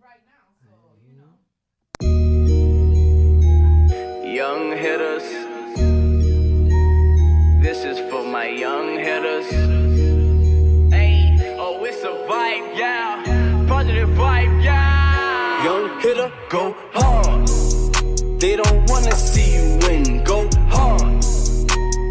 right now, so Young hitters, this is for my young hitters. Hey, oh, it's a vibe, yeah. Positive vibe, yeah. Young hitter, go hard. They don't wanna see you win, go hard.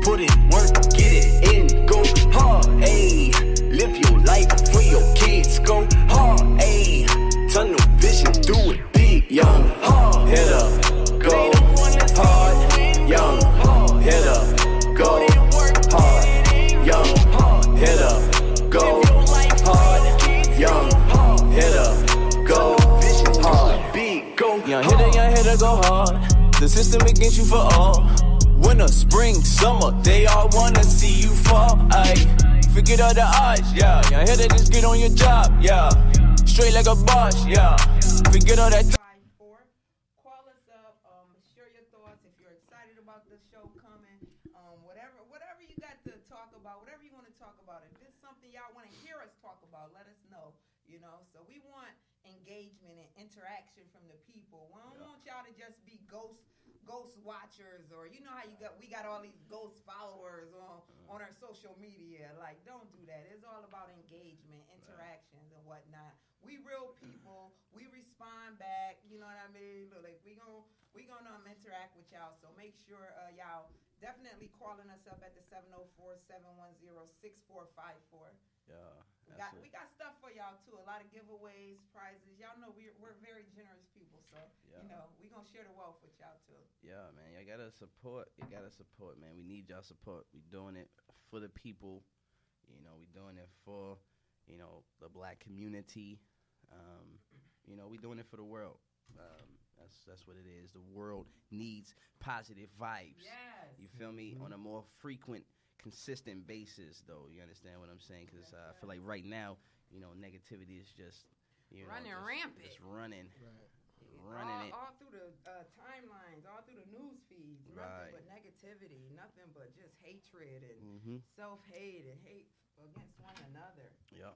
Put in work, get it in, go hard. Ayy, live your life for your kids, go hard. Ayy, tunnel vision, do it big, young hard hitter, go hard. Young hitter, go hard. Young hitter, go hard. Young hitter, go hard. Big, go hard. Young hitter, go hard. The system against you for all. Winter, spring, summer, they all wanna see you fall. Ayy, forget all the odds, yeah. Young hitter, just get on your job, yeah. Straight like a boss, yeah. Forget all that. 4. Call us up. Share your thoughts if you're excited about the show coming. Whatever you got to talk about, whatever you want to talk about. If it's something y'all want to hear us talk about, let us know. So we want engagement and interaction from the people. We don't want y'all to just be ghost watchers, or how we got all these ghost followers on our social media. Like, don't do that. It's all about engagement, interactions, and whatnot. We real people. We respond back. You know what I mean? Look, like we gonna interact with y'all. So make sure y'all definitely calling us up at the 704-710-6454. Yeah, We got stuff for y'all too. A lot of giveaways, prizes. Y'all know we're very generous people, so we gonna share the wealth with y'all too. Yeah, man, y'all gotta support. Man. We need y'all support. We doing it for the people. We doing it for the black community. We doing it for the world. That's what it is. The world needs positive vibes. Yes. You feel me? On a more frequent, consistent basis, though. You understand what I'm saying? Because I feel like right now, negativity is just running rampant. Just running. Right. Running all through the timelines, all through the news feeds. Nothing but negativity. Nothing but just hatred and self-hate and hate against one another. Yeah.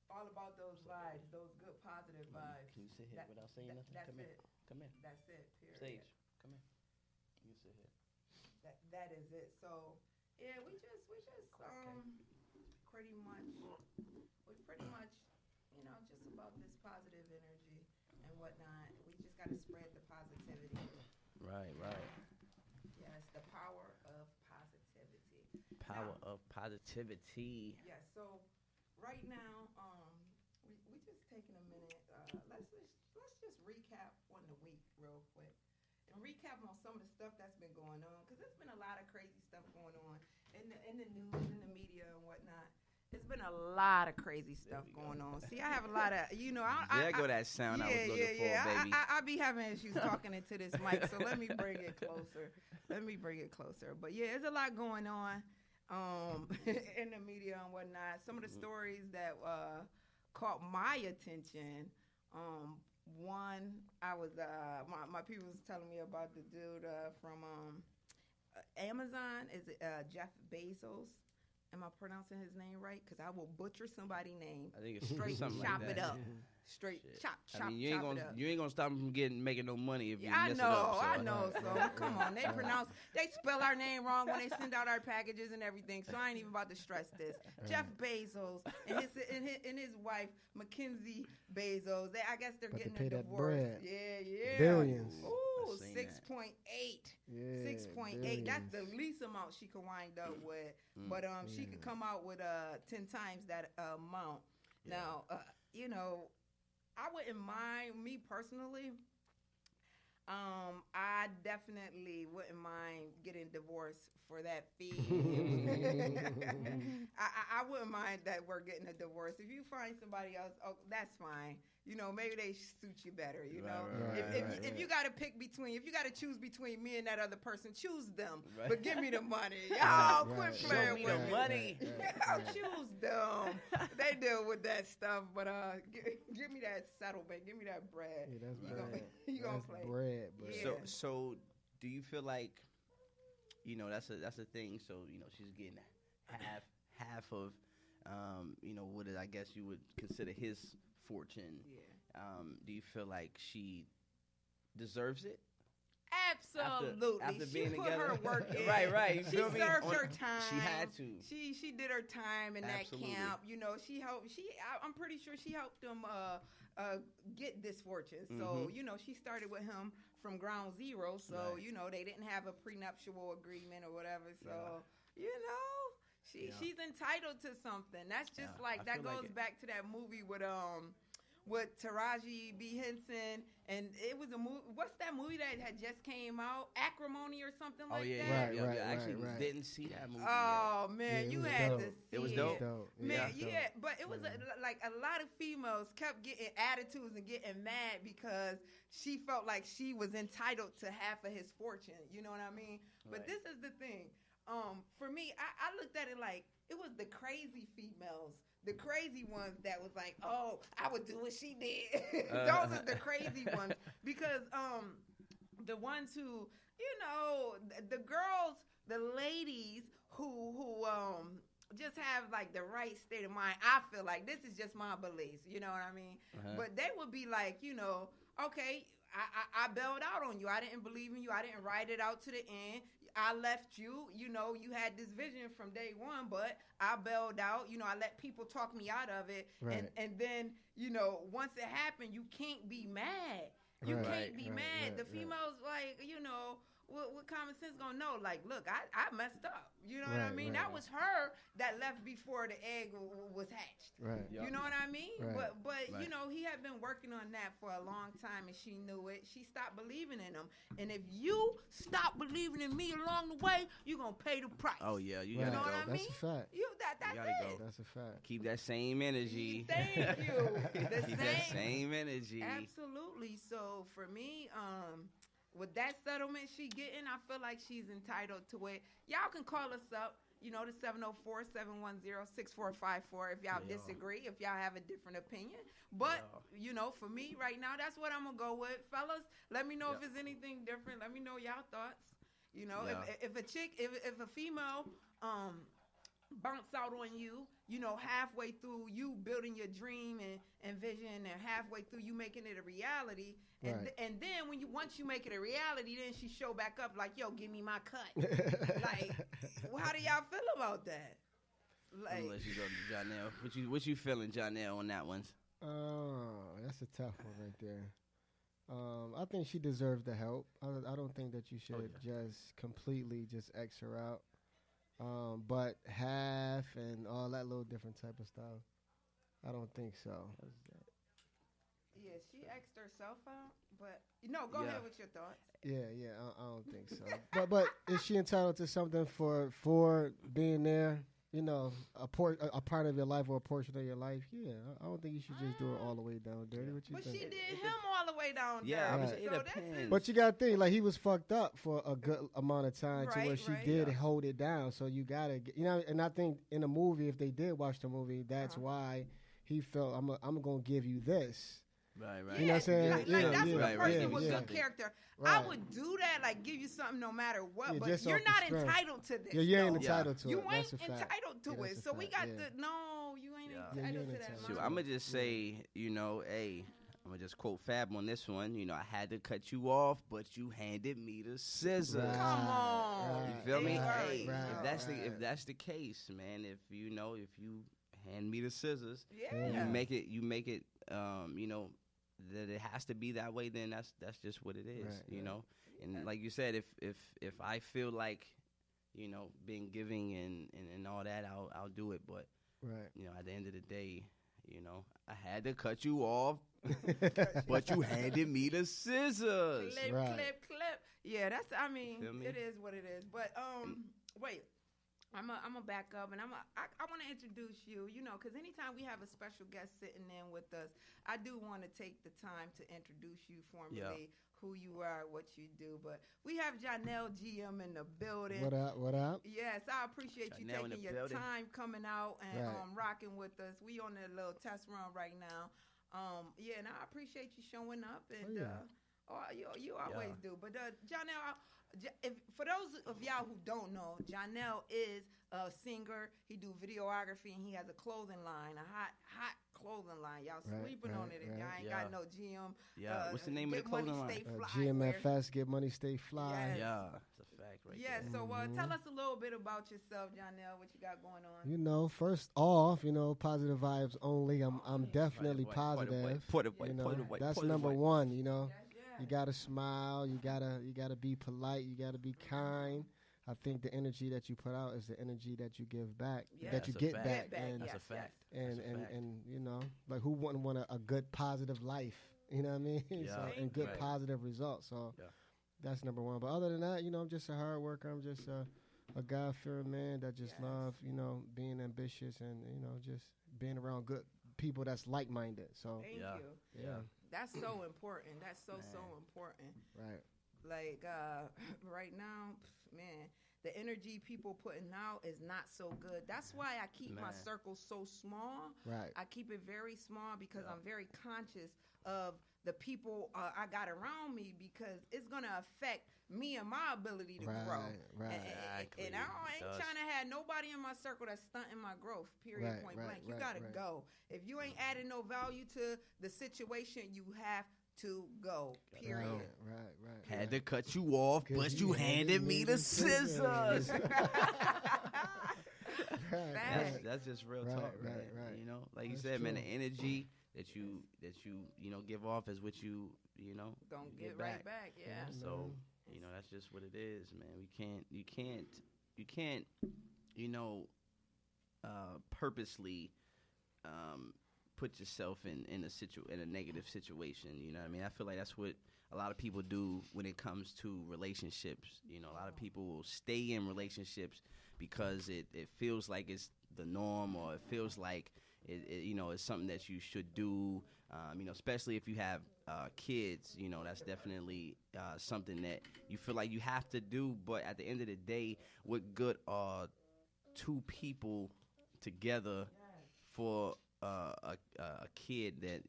All about those vibes, those good positive vibes. Can you sit here without saying nothing? That's Come it. Come here. That's it. Period. Sage, come here. You sit here. That is it. So yeah, we just pretty much just about this positive energy and whatnot. We just got to spread the positivity. Right. Yes, the power of positivity. Of positivity. Yeah. So right now, we just taking a minute. Let's just recap on the week real quick, and recap on some of the stuff that's been going on, because there's been a lot of crazy stuff going on in the news, in the media, and whatnot. It's been a lot of crazy stuff going on. See, I have a lot of, There go that sound I was looking for, baby. I be having issues talking into this mic, so let me bring it closer. But yeah, there's a lot going on in the media and whatnot. Some of the stories that caught my attention. One, I was my people was telling me about the dude from Amazon. Is it Jeff Bezos? Am I pronouncing his name right? Because I will butcher somebody's name. I think it's straight something chop like that. it up. Straight chop you ain't it up. You ain't gonna stop him from making no money if you I mess know, it up. So. I know. So come on, they spell our name wrong when they send out our packages and everything. So I ain't even about to stress this. Jeff Bezos and his wife Mackenzie Bezos. I guess they're getting a divorce. Yeah. Billions. Ooh, 6.8. Yeah, 6.8. That's the least amount she can wind up with. But she could come out with 10 times that amount. Yeah. Now, I wouldn't mind, me personally, I definitely wouldn't mind getting divorced for that fee. I wouldn't mind that we're getting a divorce. If you find somebody else, that's fine. Maybe they suit you better, Right. If you got to if you got to choose between me and that other person, choose them. Right. But give me the money. Y'all quit playing with me. Money. I'll choose them. They deal with that stuff, but give me that settlement. Give me that bread. Yeah, that's bread. You gonna play bread. Yeah. So do you feel like, that's a thing. So she's getting half of, what I guess you would consider his fortune. Yeah. Do you feel like she deserves it? Absolutely. After she being put together? her work in. Right. You She feel me? served her time. She had to. She did her time in Absolutely. that camp. You know, she helped. I'm pretty sure she helped them get this fortune. So you know, she started with him from ground zero. So Right. you know, they didn't have a prenuptial agreement or whatever. So you know. She's entitled to something. That's just like that goes back to that movie with Taraji B. Henson, and it was a movie. What's that movie that had just came out? Acrimony or something like that. Right. I actually didn't see that movie. Oh man, you had to see it. Was dope. Man, yeah, but it was like a lot of females kept getting attitudes and getting mad because she felt like she was entitled to half of his fortune. You know what I mean? But this is the thing. For me, I looked at it like it was the crazy females. The crazy ones that was like, oh, I would do what she did. Those are the crazy ones. Because the ones who, you know, the girls, the ladies who just have like the right state of mind, I feel like, this is just my beliefs, you know what I mean? But they would be like, you know, okay, I bailed out on you. I didn't believe in you. I didn't ride it out to the end. I left you, you know, you had this vision from day one, but I bailed out, you know, I let people talk me out of it. Right. And then, you know, once it happened, you can't be mad. You can't be mad. The females, like, you know, what common sense gonna know? Like, look, I messed up. You know what I mean? That was her that left before the egg was hatched. Right. You know what I mean? Right. But you know, he had been working on that for a long time, and she knew it. She stopped believing in him. And if you stop believing in me along the way, you're gonna pay the price. Oh yeah, you Right. gotta go. What I mean? That's a fact. That's gotta it. go. That's a fact. Keep that same energy. Thank you. Keep that same energy. Absolutely. So for me, with that settlement she getting, I feel like she's entitled to it. Y'all can call us up, you know, to 704-710-6454 if y'all disagree, if y'all have a different opinion. But, you know, for me right now, that's what I'm going to go with. Fellas, let me know if it's anything different. Let me know y'all thoughts. You know, if a chick, if a female bounce out on you, you know, halfway through you building your dream and vision, and halfway through you making it a reality, and then once you make it a reality, then she show back up like, yo, give me my cut. Like, well, how do y'all feel about that? Like, I'll let you go to Johnal. What you feeling, Johnal, on that one? Oh, that's a tough one right there. I think she deserves the help. I don't think that you should just completely just X her out. But half and all that little different type of stuff, I don't think so. Yeah, she X'd herself out, but go ahead with your thoughts. Yeah, I don't think so. But is she entitled to something for being there? You know, a part of your life or a portion of your life. Yeah, I don't think you should just do it all the way down dirty. What you But think? she did him all the way down there. Yeah, Right. it depends. But you got to think, like, he was fucked up for a good amount of time to where she did Yeah. hold it down. So you got to, you know, and I think in the movie, if they did watch the movie, that's why he felt, I'm going to give you this. Right. You know what I'm saying? Like, Yeah, that's yeah, what a person yeah, with yeah. good character. Right. I would do that, like give you something no matter what, Yeah, but just you're off the not strength. entitled to this. Yeah, you ain't though. entitled to You it. ain't That's a fact. entitled to Yeah, it. that's a So we fact, got yeah. you ain't Yeah. Yeah, entitled you to ain't that. entitled. Shoot, money. I'm going to just say, you know, hey, I'm going to just quote Fab on this one. You know, I had to cut you off, but you handed me the scissors. Right. Come on. You feel me? Right, Hey, right, if that's the case, man, if you hand me the scissors, Yeah. you make it, you know, that it has to be that way, then that's just what it is, Right, you right. know. And like you said, if I feel like, you know, being giving and all that, I'll do it. But Right. you know, at the end of the day, you know, I had to cut you off, but you handed me the scissors. Clip, Right. clip. Yeah, that's. I mean, Feel me? it is what it is. But wait. I'm a back up, and I want to introduce you, you know, because anytime we have a special guest sitting in with us, I do want to take the time to introduce you formally, who you are, what you do. But we have Johnal GM in the building. What up? Yes, I appreciate you Johnal in taking the your building. time coming out and Right. rocking with us. We on a little test run right now. Yeah, and I appreciate you showing up. And you always do. But Johnal, for those of y'all who don't know, Johnal is a singer. He do videography, and he has a clothing line, a hot clothing line. Y'all sleeping on it if y'all ain't got no GM. Yeah. What's the name of the clothing line? GMFS, Get Money, Stay Fly. Yes. Yeah, it's a fact right there. Yeah, so tell us a little bit about yourself, Johnal, what you got going on. You know, first off, you know, positive vibes only. I'm definitely positive. That's number one, you know. You gotta smile, you gotta be polite, you gotta be kind. I think the energy that you put out is the energy that you give back, that you get back. And that's a fact. And you know, like who wouldn't want a good positive life? You know what I mean? Yeah. So, and good positive results. So that's number one. But other than that, you know, I'm just a hard worker. I'm just a God-fearing man that just love, you know, being ambitious and, you know, just being around good people that's like-minded. So Thank you. Yeah. That's so important. That's so important. Right. Like right now, man, the energy people putting out is not so good. That's why I keep my circle so small. Right. I keep it very small because I'm very conscious of the people I got around me because it's gonna affect me and my ability to grow. Right. And I ain't trying to have nobody in my circle that's stunting my growth. Period. Point blank. You gotta go. If you ain't adding no value to the situation, you have to go. Period. Right. Had to cut you off, but you handed me the scissors. That's just real talk, right? You know, like you said, man, the energy that you give off is what you gonna get right back. Yeah. So that's just what it is, man. You can't purposely put yourself in a negative situation. You know what I mean? I feel like that's what a lot of people do when it comes to relationships. You know, a lot of people will stay in relationships because it feels like it's the norm, or it feels like it's something that you should do. Especially if you have kids, that's definitely something that you feel like you have to do. But at the end of the day, what good are two people together for a kid that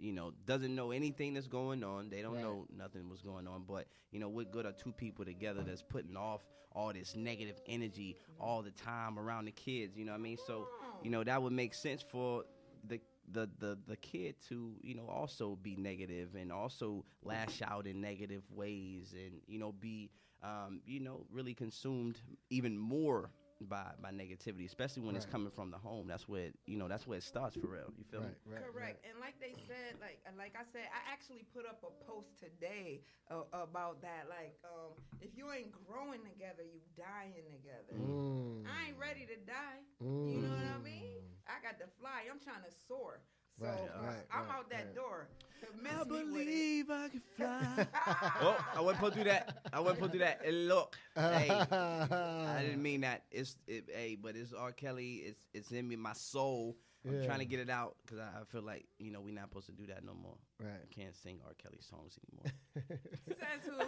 doesn't know anything that's going on? They don't know nothing was going on. But what good are two people together that's putting off all this negative energy all the time around the kids? You know what I mean? So that would make sense for the kid to also be negative and also lash out in negative ways and be really consumed even more by negativity, especially when it's coming from the home. That's where it starts for real. You feel me? Correct. And like they said, like I said, I actually put up a post today about that. Like, if you ain't growing together, you dying together. I ain't ready to die. You know what I mean? I got to fly. I'm trying to soar. So I'm out that door. I believe I can fly. I wasn't supposed to do that. And look, hey, I didn't mean that. But it's R. Kelly. It's in me, my soul. I'm trying to get it out because I feel like we're not supposed to do that no more. Right. I can't sing R. Kelly songs anymore. Says who?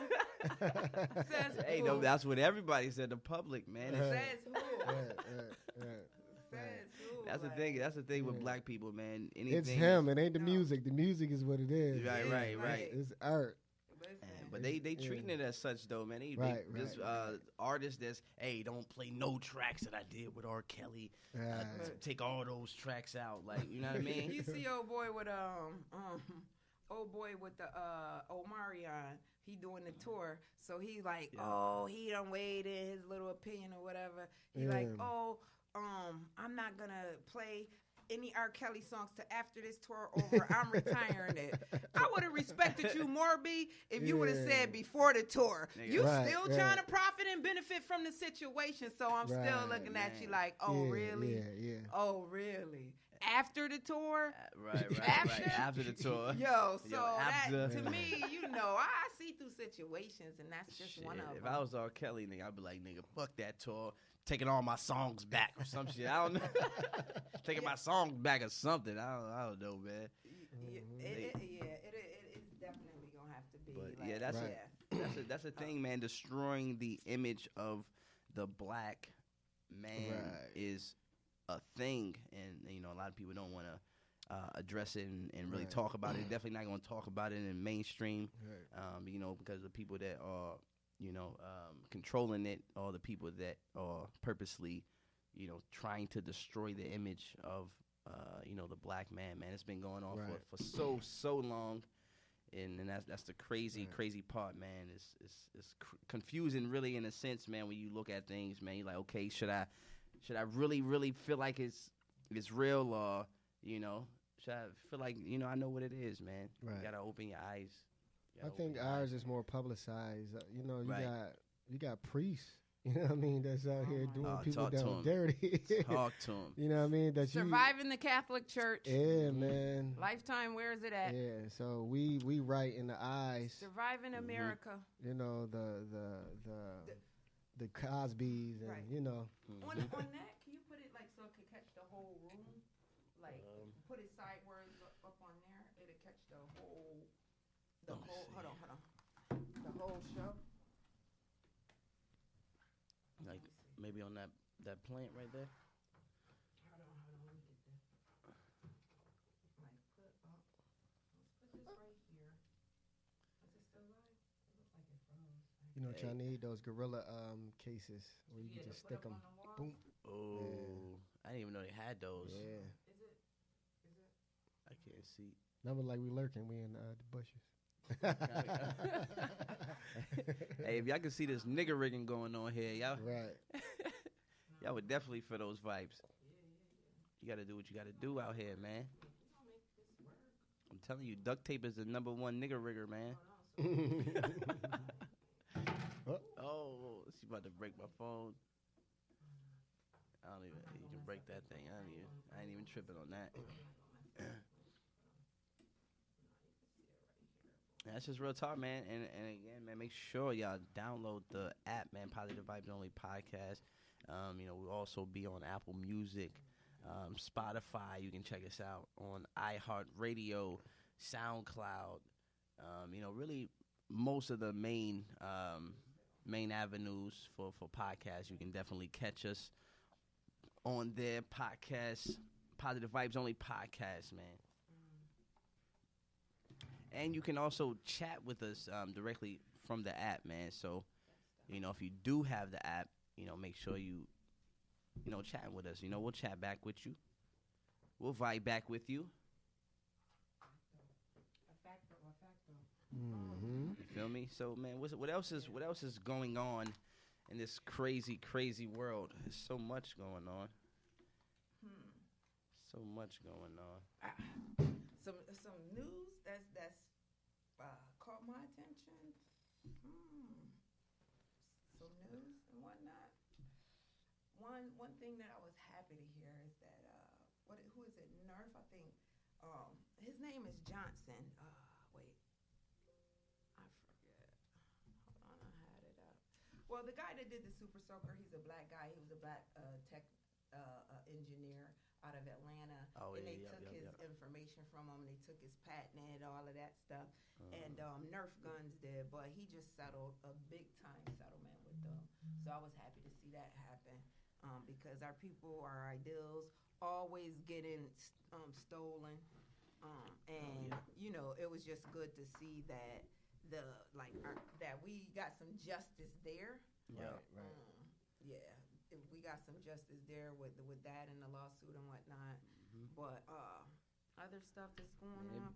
Says hey, who? no, that's what everybody said. The public, man. Says who? That's the thing. That's the thing with black people, man. Anything it's him. It ain't the music. The music is what it is. Right. It's art. But they treating it as such though, man. This artist that's don't play no tracks that I did with R. Kelly. Take all those tracks out, like you know what I mean. You see old boy with the Omarion. He doing the tour, so he like, he done weighed in his little opinion or whatever. He like, I'm not gonna play any R. Kelly songs till after this tour over. I'm retiring it. I would have respected you more, B, if you would have said before the tour. You still trying to profit and benefit from the situation, so I'm still looking at you like, really? Yeah. Oh, really? After the tour? Right. After the tour. To me, I see through situations, and that's just one of them. If I was R. Kelly, nigga, I'd be like, nigga, fuck that tour. Taking all my songs back or some shit. I don't know. Taking my songs back or something. I don't know, man. It is definitely gonna have to be. But that's a thing, man. Destroying the image of the black man is a thing, and a lot of people don't want to address it and really talk about it. Definitely not going to talk about it in mainstream, because the people that are controlling it, or the people that are purposely trying to destroy the image of the black man. It's been going on Right. for so long, and that's the crazy part, man. It's confusing, really, in a sense, man. When you look at things, man, you're like, okay, should I really feel like it's real, or should I feel like I know what it is, man? Right. You gotta open your eyes. I think ours is more publicized. You Right. got priests. You know what I mean? That's out here doing people talk to down 'em. dirty. Talk to him. You know what I mean? That Surviving the Catholic Church. Yeah, man. Lifetime, where is it at? Yeah, so we write in the eyes. Surviving America. The Cosbys and Right. On that, can you put it like so it can catch the whole room? Like put it sideways up on there. It'll catch the whole. Hold on. The whole show. Like maybe on that plant right there. Hold on. Let me get this. Like let's put this right here. Is it still live? It looks like it froze. I need those gorilla cases where you can just stick them. Boom. Oh, yeah. I didn't even know they had those. Yeah. Is it? I can't see. Never like we lurking. We in the bushes. Hey, if y'all can see this nigga rigging going on here, y'all Right. y'all would definitely feel those vibes. You gotta do what you gotta do out here, man. I'm telling you, duct tape is the number one nigga rigger, man. Oh, she about to break my phone. You can break that thing. I ain't even tripping on that. That's just real talk, man. And again, man, make sure y'all download the app, man. Positive Vibes Only podcast. We'll also be on Apple Music, Spotify. You can check us out on iHeartRadio, SoundCloud. Really most of the main avenues for podcasts. You can definitely catch us on their podcast, Positive Vibes Only podcast, man. And you can also chat with us directly from the app, man. So, if you do have the app, make sure you chat with us. We'll chat back with you. We'll vibe back with you. Mm-hmm. You feel me? So, man, what else is going on in this crazy world? There's so much going on. So much going on. Some news that's caught my attention. Some news and whatnot. One thing that I was happy to hear is that who is it? Nerf, I think. His name is Johnson. Wait, I forget. Hold on, I had it up. Well, the guy that did the Super Soaker, he's a black guy. He was a black tech engineer out of Atlanta, and they took his information from him. They took his patent, all of that stuff, and Nerf Guns did, but he just settled a big time settlement with them. So I was happy to see that happen, because our people, our ideals, always getting stolen, and it was just good to see that that we got some justice there. Yeah, right. We got some justice there with that and the lawsuit and whatnot. Mm-hmm. But other stuff that's going on.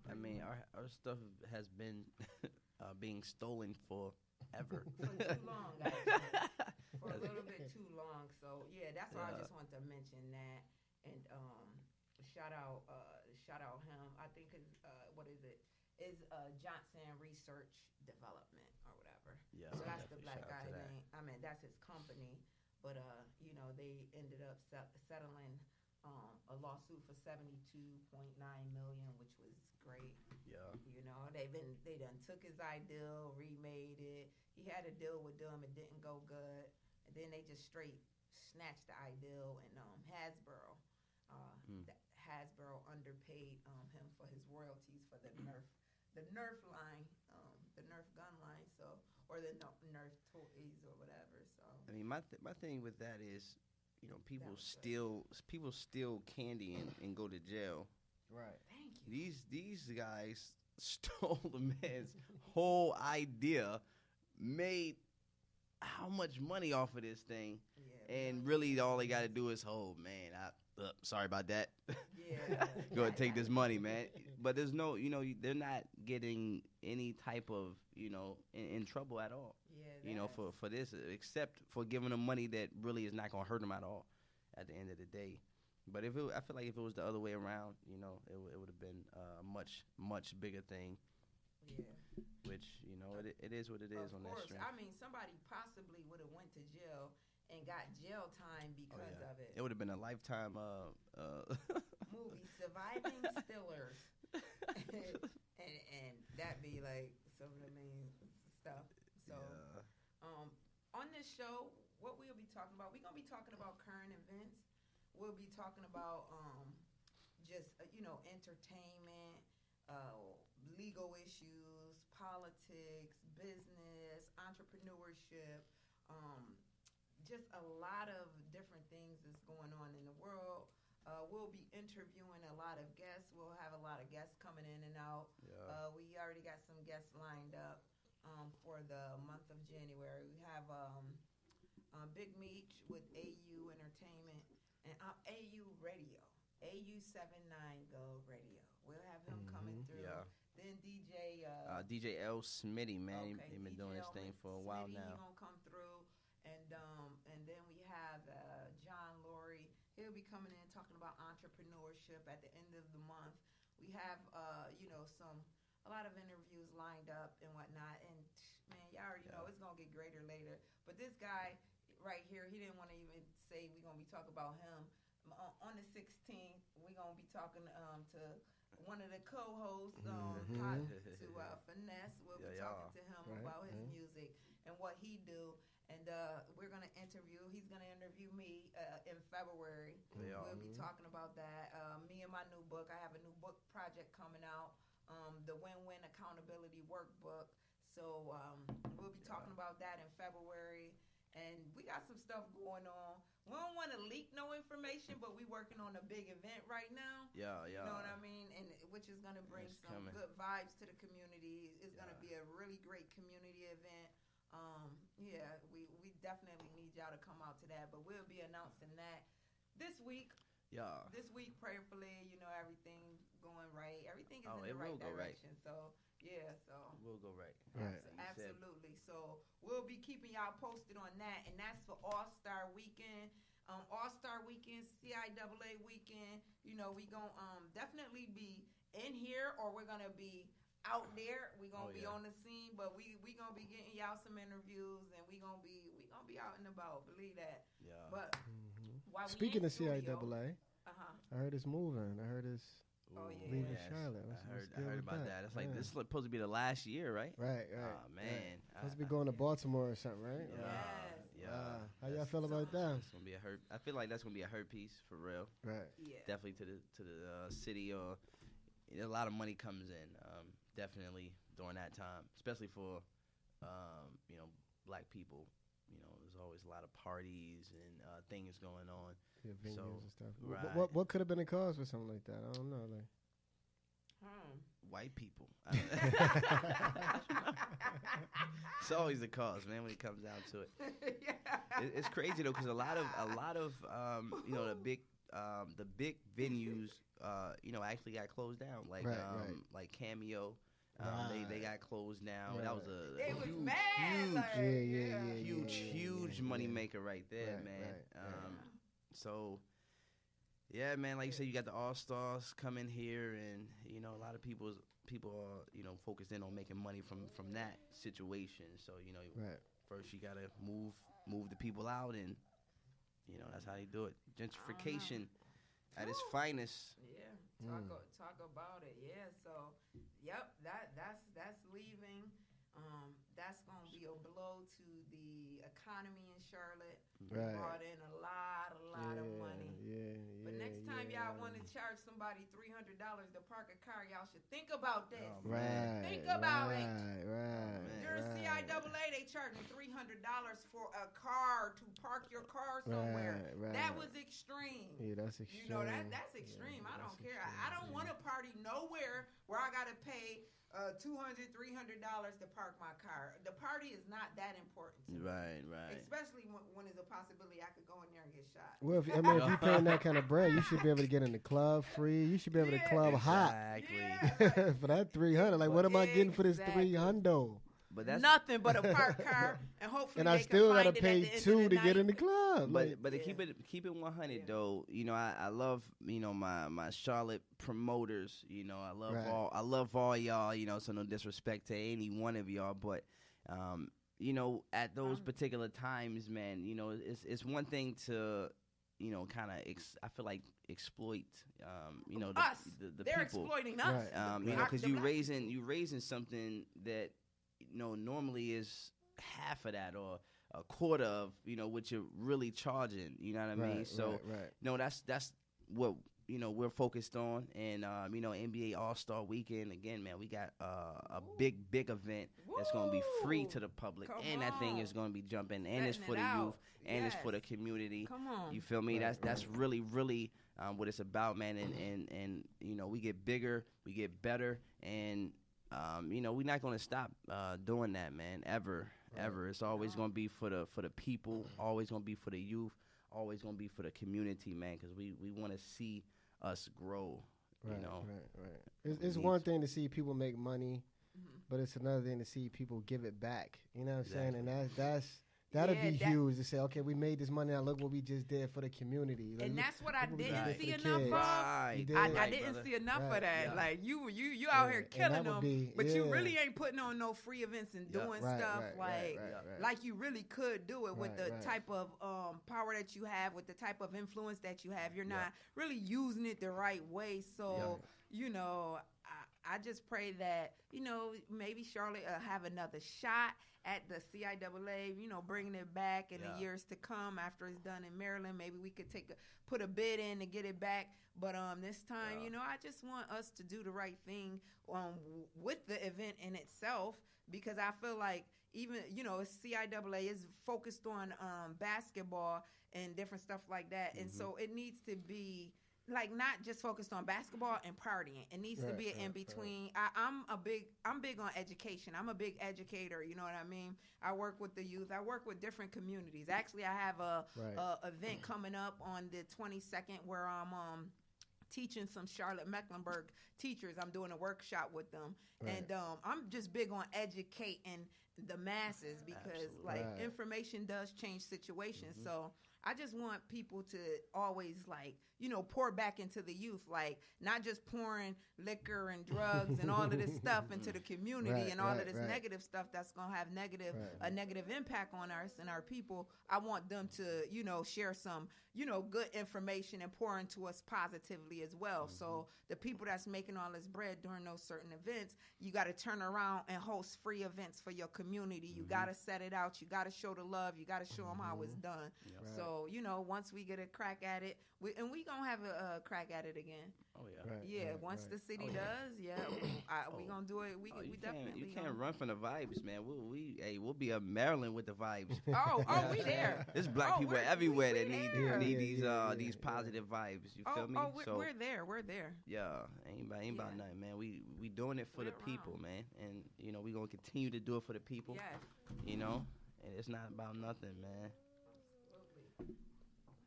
Our stuff has been being stolen forever. For too long, actually. For a little bit too long. So that's why I just wanted to mention that and shout out him. I think his is Johnson Research Development or whatever. Yeah. So that's the black guy that. name. That's his company. But they ended up settling a lawsuit for $72.9 million, which was great. Yeah. They done took his ideal, remade it. He had a deal with them, it didn't go good, and then they just straight snatched the ideal. And Hasbro underpaid him for his royalties for the Nerf line, the Nerf gun line. So or the Nerf toys or whatever. So my thing with that is, people steal candy and go to jail. Right. Thank you. These guys stole the man's whole idea, made how much money off of this thing, and really all they got to do is, oh man, sorry about that. Yeah. Go ahead and take this money, man. But there's no, they're not getting any type of, in trouble at all. Yeah. For this, except for giving them money that really is not gonna hurt them at all at the end of the day. But I feel like if it was the other way around, it would have been a much bigger thing. Yeah. Which it is what it is on that strength. I mean, somebody possibly would have went to jail and got jail time because of it. It would have been a lifetime movie, Surviving Stillers, and that be like some of the main stuff. So, on this show, what we'll be talking about, we're gonna be talking about current events. We'll be talking about just entertainment, legal issues, politics, business, entrepreneurship, just a lot of different things that's going on in the world. We'll be interviewing a lot of guests. We'll have a lot of guests coming in and out. Yeah. We already got some guests lined up for the month of January. We have Big Meech with AU Entertainment and AU Radio, AU79 Go Radio. We'll have him coming through. Yeah. Then DJ L. Smitty, man, okay, he's been doing this thing for a while now. He's gonna come through, and then we have John Laurie. He'll be coming in talking about entrepreneurship at the end of the month. We have a lot of interviews lined up and whatnot, and man, y'all already know it's gonna get greater later. But this guy right here, he didn't want to even say we're gonna be talking about him. On the 16th, we're gonna be talking to one of the co-hosts, to Finesse. We'll be talking to him about his music and what he do. And we're going to he's going to interview me in February. We'll be talking about that. Me and my new book. I have a new book project coming out, the Win-Win Accountability Workbook. So we'll be talking about that in February. And we got some stuff going on. We don't want to leak no information, but we're working on a big event right now. Yeah. You know what I mean? And which is going to bring good vibes to the community. It's going to be a really great community event. We definitely need y'all to come out to that. But we'll be announcing that this week. Yeah. This week, prayerfully, everything going right. Everything is in the right direction. Right. So. Yeah, so we'll go right. Absolutely. So we'll be keeping y'all posted on that, and that's for All-Star Weekend. All-Star Weekend, CIAA Weekend. We gonna definitely be in here, or we're gonna be out there. We're gonna be on the scene, but we gonna be getting y'all some interviews, and we gonna be out and about. Believe that. Yeah. But while speaking of CIAA, I heard it's moving. I heard it's. Leaving Charlotte. I heard about that. It's like this is supposed to be the last year, right? Right. Oh man, supposed to be going to Baltimore or something, right? Yeah. How y'all feel about that? It's gonna be a hurt. I feel like that's gonna be a hurt piece for real. Right. Yeah. Definitely to the city, or a lot of money comes in. Definitely during that time, especially for Black people. There's always a lot of parties and things going on. Yeah, venues and stuff. Right. What could have been the cause for something like that? I don't know. White people. It's always the cause, man. When it comes down to it, it's crazy though, because a lot of the big venues actually got closed down, like Cameo. They got closed down. That was they was mad. Huge money maker right there, man. So, yeah, man. Like you said, you got the All-Stars coming here, and a lot of people are focused in on making money from that situation. So first you gotta move the people out, and that's how you do it. Gentrification at its finest. Yeah, talk about it. Yeah, so that's leaving. That's gonna be a blow to the economy in Charlotte. Right. Brought in a lot of money. But next time y'all want to charge somebody $300 to park a car, y'all should think about this. Think about it. Right. You're a CIAA, they charging $300 for a car to park your car somewhere. Right. That was extreme. Yeah, that's extreme. You know, that's extreme. I don't care. I don't want to party nowhere where I got to pay $200, $300 to park my car. The party is not that important to me. Right. Especially when there's a possibility I could go in there and get shot. Well, if you're paying that kind of bread, you should be able to get in the club free. You should be able to club hot. Exactly. For that 300, like, what am I getting for this 300? But that's nothing but a parked car, and hopefully and they I still gotta pay $2 to get in the club. But to keep it 100 though, you know, I love, you know, my Charlotte promoters. You know, I love all y'all. You know, so no disrespect to any one of y'all, but you know, at those particular times, man, you know, it's one thing to, you know, kind of I feel like exploit, you know, the they're people. Exploiting us. You know, because you raising something that, you know, normally is half of that or a quarter of, you know, what you're really charging. You know what I mean? So, no, that's what, you know, we're focused on. And, you know, NBA All-Star Weekend, again, man, we got a big event that's going to be free to the public. That thing is going to be jumping. And it's for the youth. And it's for the community. Come on. You feel me? That's really what it's about, man. And you know, we get bigger, we get better, and you know, we're not going to stop doing that, man, ever. It's always going to be for the people, always going to be for the youth, always going to be for the community, man, because we want to see us grow, you know. It's one thing to see people make money, but it's another thing to see people give it back. You know what I'm saying? And that'd be huge to say, okay, we made this money. Now look what we just did for the community. And that's what I didn't see enough of. I didn't see enough of that. Yeah. Like you out here killing them, but you really ain't putting on no free events and doing stuff like you really could do it with the type of power that you have, with the type of influence that you have. You're not really using it the right way. So you know, I just pray that, you know, maybe Charlotte have another shot at the CIAA, you know, bringing it back in the years to come after it's done in Maryland. Maybe we could put a bid in to get it back. But this time, you know, I just want us to do the right thing with the event in itself, because I feel like even, you know, CIAA is focused on basketball and different stuff like that. And so it needs to be like not just focused on basketball and partying. It needs to be an in between. I'm big on education. I'm a big educator. You know what I mean? I work with the youth. I work with different communities. Actually, I have a event coming up on the 22nd where I'm teaching some Charlotte Mecklenburg teachers. I'm doing a workshop with them, and I'm just big on educating the masses, because information does change situations. So I just want people to always, like, you know, pour back into the youth, like not just pouring liquor and drugs and all of this stuff into the community and all of this negative stuff that's going to have a negative impact on us and our people. I want them to, you know, share some, you know, good information and pour into us positively as well. So the people that's making all this bread during those certain events, you got to turn around and host free events for your community. You got to set it out. You got to show the love. You got to show them how it's done. So, you know, once we get a crack at it, we going to have a crack at it again. Once the city does, we going to do it. We definitely. You can't run from the vibes, man. We'll be up Maryland with the vibes. We there. There's black people everywhere that need these positive vibes. You feel me? We're there. Yeah, ain't about nothing, man. We doing it for the people, man, and you know we gonna continue to do it for the people. Yes. You know, and it's not about nothing, man.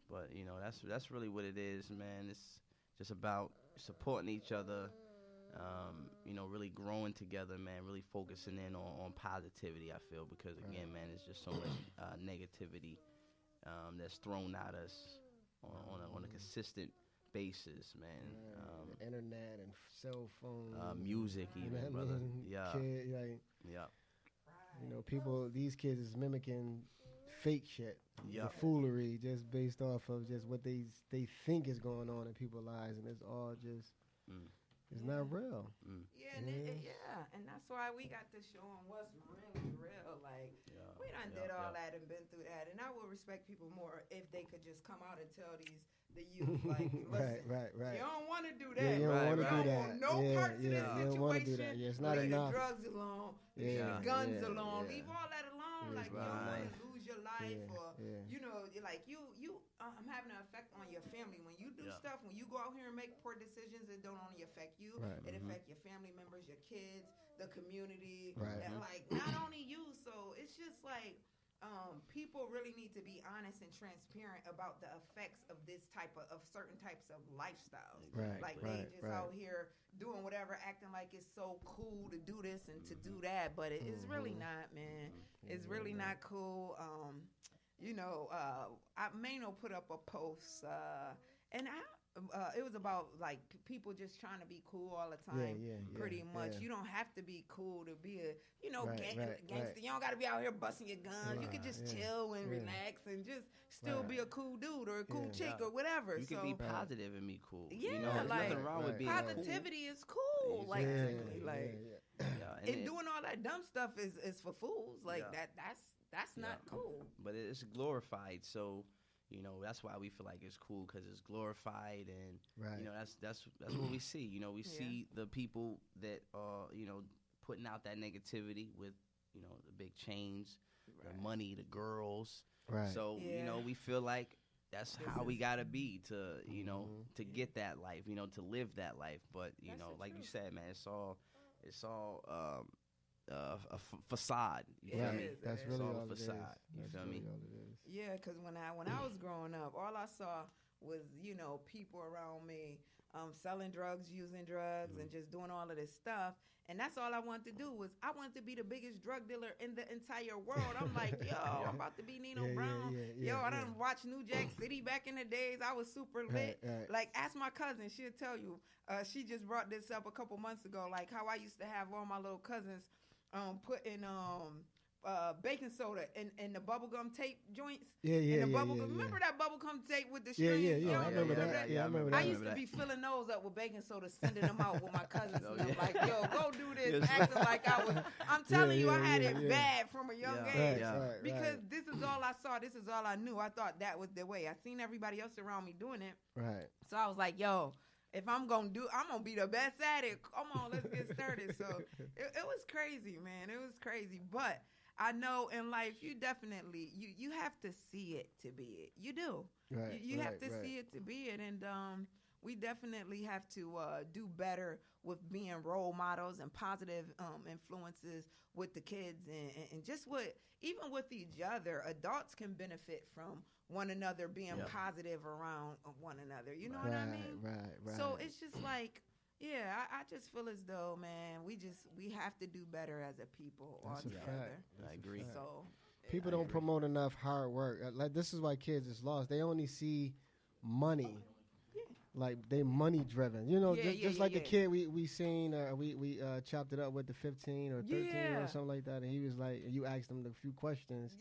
But you know that's really what it is, man. It's just about supporting each other. You know, really growing together, man. Really focusing in on positivity. I feel, because again, man, it's just so much negativity that's thrown at us on a consistent basis, man. Internet and cell phone, music, even, brother. You know, these kids is mimicking fake shit, the foolery, just based off of just what they think is going on in people's lives, and it's all just it's not real. And that's why we got to show them what's really real. Like we done did all that and been through that, and I would respect people more if they could just come out and tell the youth. Like, listen, right. you don't want to do that. Yeah, you don't want to do that. No parts of this situation. You don't want to do that. Yeah, it's not leave enough. the drugs alone. Leave the guns alone. Leave all that alone. Like, you don't want to lose your life or, you know, like you I'm having an effect on your family. When you do stuff, when you go out here and make poor decisions, it don't only affect you. It affect your family members, your kids, the community, and like not only you. So it's just like people really need to be honest and transparent about the effects of this type of certain types of lifestyles. Like they just out here doing whatever, acting like it's so cool to do this and to do that, but it's really not, man. It's really not cool. You know, Mano put up a post, and it was about like people just trying to be cool all the time. Pretty much, you don't have to be cool to be a gangster. You don't got to be out here busting your guns. You can just chill and relax and just still be a cool dude or a cool chick or whatever. You can be positive and be cool. Yeah, you know, there's like nothing wrong with being positivity is cool. Like, and doing all that dumb stuff is for fools. Like that's not cool. But it's glorified, so. You know, that's why we feel like it's cool, because it's glorified, and you know, that's what we see. You know, we see the people that are, you know, putting out that negativity with, you know, the big chains, the money, the girls. So you know, we feel like that's how we gotta be to, you know, to get that life, you know, to live that life. But you know, like you said, man, it's all a facade. You feel me? That's really all a facade. You feel me? Yeah, because when I was growing up, all I saw was, you know, people around me selling drugs, using drugs, and just doing all of this stuff. And that's all I wanted to do was I wanted to be the biggest drug dealer in the entire world. I'm like, yo, I'm about to be Nino Brown. I done watched New Jack City back in the days. I was super lit. Like, ask my cousin. She'll tell you. She just brought this up a couple months ago, like how I used to have all my little cousins putting baking soda in the bubblegum tape joints. Remember that bubblegum tape with the string? I remember that. I remember that. I used to be filling those up with baking soda, sending them out with my cousins. And I'm like, yo, go do this, acting like I was. I'm telling you, I had it bad from a young age. Because this is all I saw. This is all I knew. I thought that was the way. I seen everybody else around me doing it. So I was like, yo, if I'm going to be the best at it. Come on, let's get started. So it was crazy, man. It was crazy. But I know in life, you definitely, you have to see it to be it. You do. You have to see it to be it. And we definitely have to do better with being role models and positive influences with the kids and just even with each other. Adults can benefit from one another being positive around one another. You know what I mean? Right. So it's just like, I just feel as though, man, we have to do better as a people altogether. I agree. So people don't promote enough hard work. Like, this is why kids is lost. They only see money. Like, they money driven, you know, just like the kid we seen, we chopped it up with the 15 or 13 or something like that, and he was like, you asked him a few questions,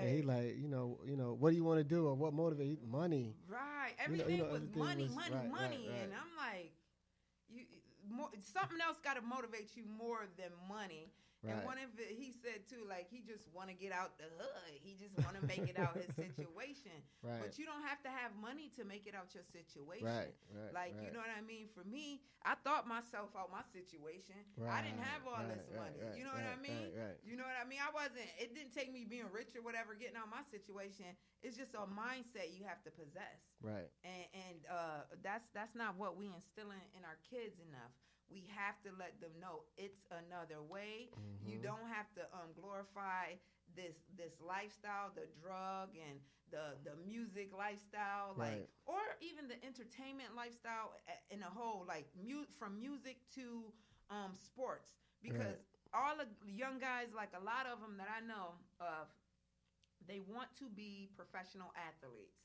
and he like, you know, what do you want to do or what motivates money? Right, everything was money, and I'm like, something else got to motivate you more than money. And one of it, he said too, like, he just want to get out the hood. He just want to make it out his situation. But you don't have to have money to make it out your situation. You know what I mean? For me, I thought myself out my situation. I didn't have all this money. You know what I mean? You know what I mean? It didn't take me being rich or whatever, getting out my situation. It's just a mindset you have to possess. And that's not what we instill in our kids enough. We have to let them know it's another way. You don't have to glorify this lifestyle, the drug and the music lifestyle, or even the entertainment lifestyle in a whole, like from music to sports. Because all the young guys, like a lot of them that I know of, they want to be professional athletes.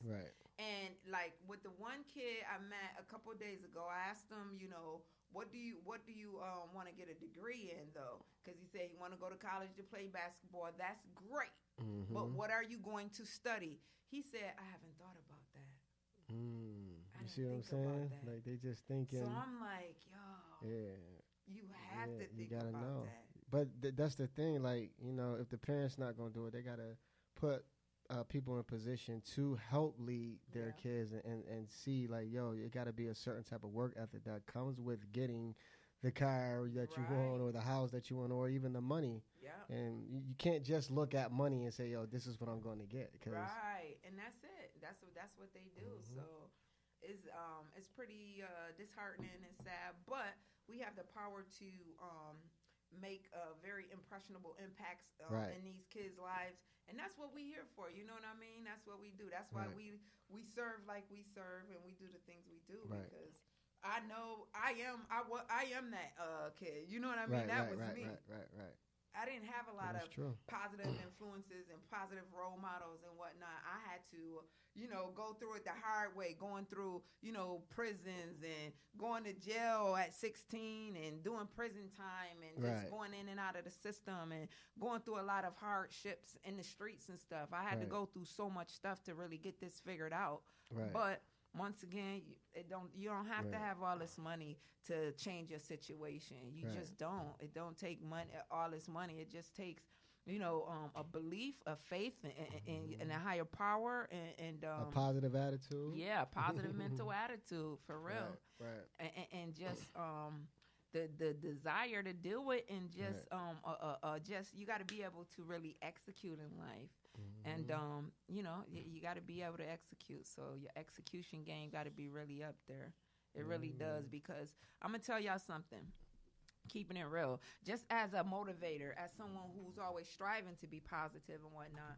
And like with the one kid I met a couple of days ago, I asked him, you know, what do you want to get a degree in, though? Because he said he want to go to college to play basketball. That's great. But what are you going to study? He said, I haven't thought about that. You see what I'm saying? Like, they just thinking. So I'm like, yo, you have to think gotta about know. that. But that's the thing. Like, you know, if the parents not going to do it, they got to put people in position to help lead their kids and see like, yo, it got to be a certain type of work ethic that comes with getting the car that you want or the house that you want or even the money. Yeah. And you can't just look at money and say, yo, this is what I'm going to get. Right. And that's it. That's what they do. Mm-hmm. So it's pretty disheartening and sad, but we have the power to make very impressionable impacts in these kids' lives. And that's what we're here for. You know what I mean? That's what we do. That's why we serve like we serve and we do the things we do because I know I am that kid. You know what I mean? That was me. Right. I didn't have a lot of positive influences and positive role models and whatnot. I had to, go through it the hard way, going through, prisons and going to jail at 16 and doing prison time and just going in and out of the system and going through a lot of hardships in the streets and stuff. I had to go through so much stuff to really get this figured out. Right. But once again, you don't have to have all this money to change your situation. You just don't. It don't take all this money. It just takes, a belief, a faith, in a higher power, and a positive attitude. Yeah, a positive mental attitude for real. Right. And just the desire to do it, and just just you got to be able to really execute in life. Mm-hmm. And, you got to be able to execute. So your execution game got to be really up there. It really does, because I'm going to tell y'all something, keeping it real, just as a motivator, as someone who's always striving to be positive and whatnot,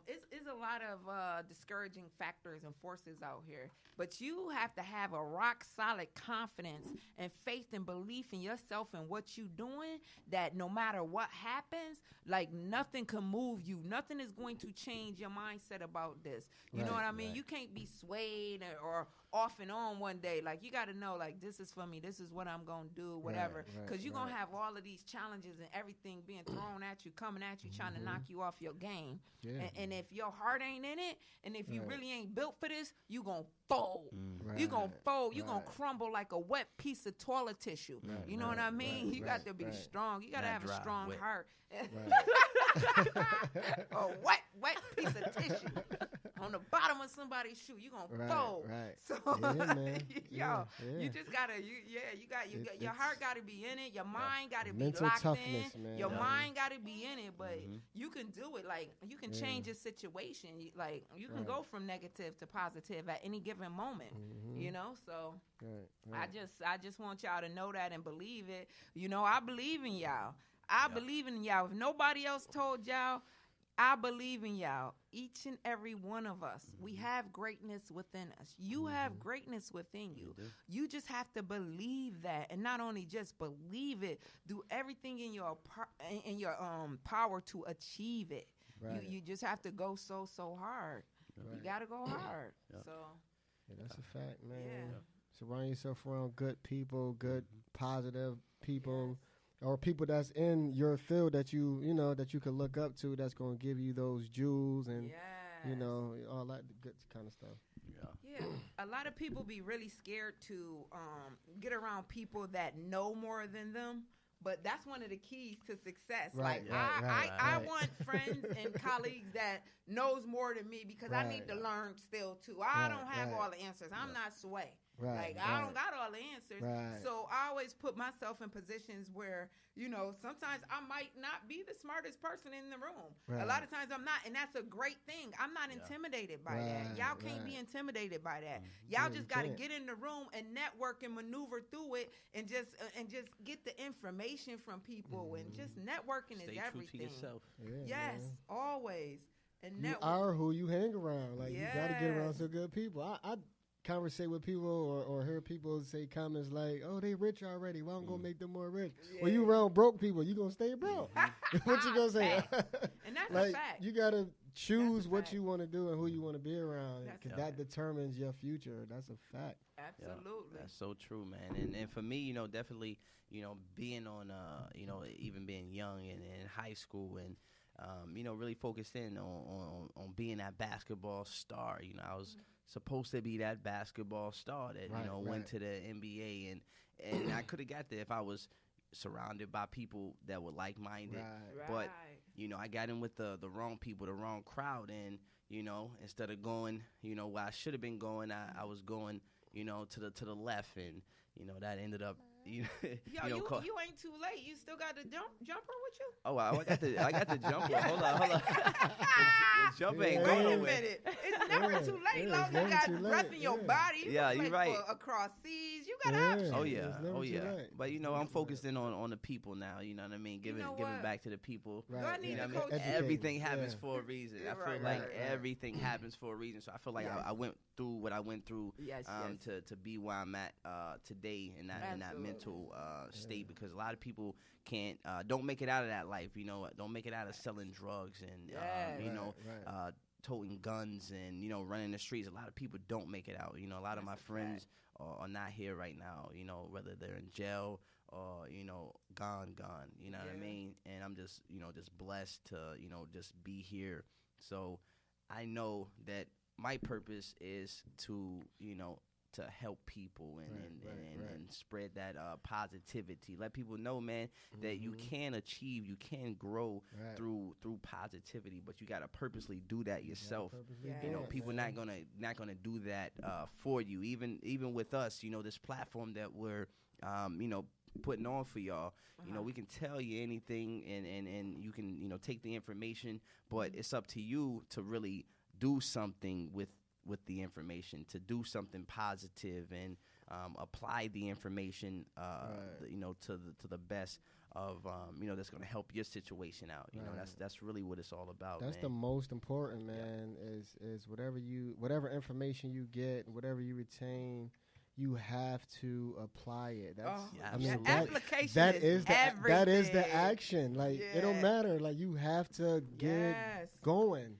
it's a lot of discouraging factors and forces out here. But you have to have a rock solid confidence and faith and belief in yourself and what you're doing, that no matter what happens, like nothing can move you. Nothing is going to change your mindset about this. You know what I mean? You can't be swayed or off and on one day. Like, you got to know, like, this is for me. This is what I'm going to do, whatever. Because you're going to have all of these challenges and everything being thrown at you, coming at you, trying to knock you off your game. Yeah. And if your heart ain't in it, and if you really ain't built for this, you going to fold. You're going to fold. You're going to crumble like a wet piece of toilet tissue. You know what I mean? You got to be strong. You got to have a strong heart. A wet piece of tissue on the bottom of somebody's shoe. You're going to fold. So, you just got to, your heart got to be in it. Your mind got to be locked in. Man. Your mind got to be in it, but you can do it. Like, you can change your situation. Like, you can go from negative to positive at any given moment, so I just want y'all to know that and believe it. I believe in y'all. I believe in y'all. If nobody else told y'all, I believe in y'all. Each and every one of us, we have greatness within us. You have greatness within you. You just have to believe that, and not only just believe it, do everything in your power to achieve it. You just have to go so hard. You got to go hard. So that's a fact, man. Surround yourself around good people, good positive people. Or people that's in your field that you could look up to, that's going to give you those jewels and, all that good kind of stuff. Yeah. A lot of people be really scared to get around people that know more than them. But that's one of the keys to success. I want friends and colleagues that knows more than me, because I need to learn still, too. I don't have all the answers. I'm not Sway. I don't got all the answers. So I always put myself in positions where, sometimes I might not be the smartest person in the room. A lot of times I'm not, and that's a great thing. I'm not intimidated by that. Y'all can't be intimidated by that. Y'all just got to get in the room and network and maneuver through it, and just get the information from people, and just networking is everything. True to yourself. Yes, always. And you are who you hang around. Like, you got to get around some good people. I conversate with people or hear people say comments like, oh, they rich already, well, I'm going to make them more rich. Well, you around broke people, you going to stay broke. What you going to say? And that's a fact. You got to choose what you want to do and who you want to be around, because that determines your future. That's a fact. Absolutely. That's so true, man. And for me, befinitely, being on, even being young and in high school, and really focused in on being that basketball star. I was supposed to be that basketball star that went to the NBA, and I could have got there if I was surrounded by people that were like-minded. Right. But, you know, I got in with the wrong people, the wrong crowd. And, you know, instead of going, you know, where I should have been going, I was going, you know, to the left. And, you know, that ended up, you Yo, you ain't too late. You still got the jumper with you? Oh, I got the jumper. Hold on. The jumper ain't going Wait a nowhere. minute. It's never too late. Long as you got breath in your body. Yeah, you're right. Across seas, you got options. Oh yeah. But you know, I'm focusing on the people now. You know what I mean? Giving back to the people. Right. I need you know to coach. Everything happens for a reason. I feel like right. everything happens for a reason. So I feel like I went through what I went through to be where I'm at today in that mental state, because a lot of people don't make it out of that life. You know, don't make it out of selling drugs and toting guns and, you know, running the streets. A lot of people don't make it out. You know, a lot of my friends are not here right now, you know, whether they're in jail or, you know, gone. You know what I mean? And I'm just, you know, just blessed to, you know, just be here. So I know that my purpose is to, you know, to help people and spread that positivity. Let people know, man, that you can achieve, you can grow through positivity, but you got to purposely do that yourself. You know, people not gonna do that for you. Even with us, you know, this platform that we're you know, putting on for y'all. You know, we can tell you anything and you can, you know, take the information, but it's up to you to really do something with the information, to do something positive and apply the information, you know, to the best of, you know, that's going to help your situation out. You know, that's really what it's all about. That's the most important, man. Is whatever information you get, whatever you retain, you have to apply it. That's, I mean, application that is everything. That is the action. Like it don't matter. Like you have to get going.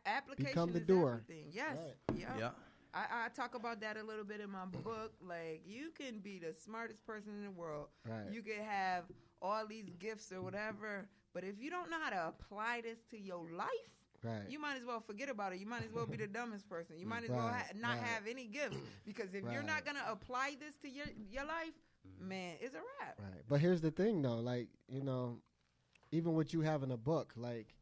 Application become the is doer. Everything. Yes. Right. Yeah. I talk about that a little bit in my book. Like, you can be the smartest person in the world. Right. You can have all these gifts or whatever, but if you don't know how to apply this to your life, you might as well forget about it. You might as well be the dumbest person. You might as well not have any gifts, because if you're not going to apply this to your life, man, it's a wrap. Right. But here's the thing, though. Like, you know, even what you have in a book, like,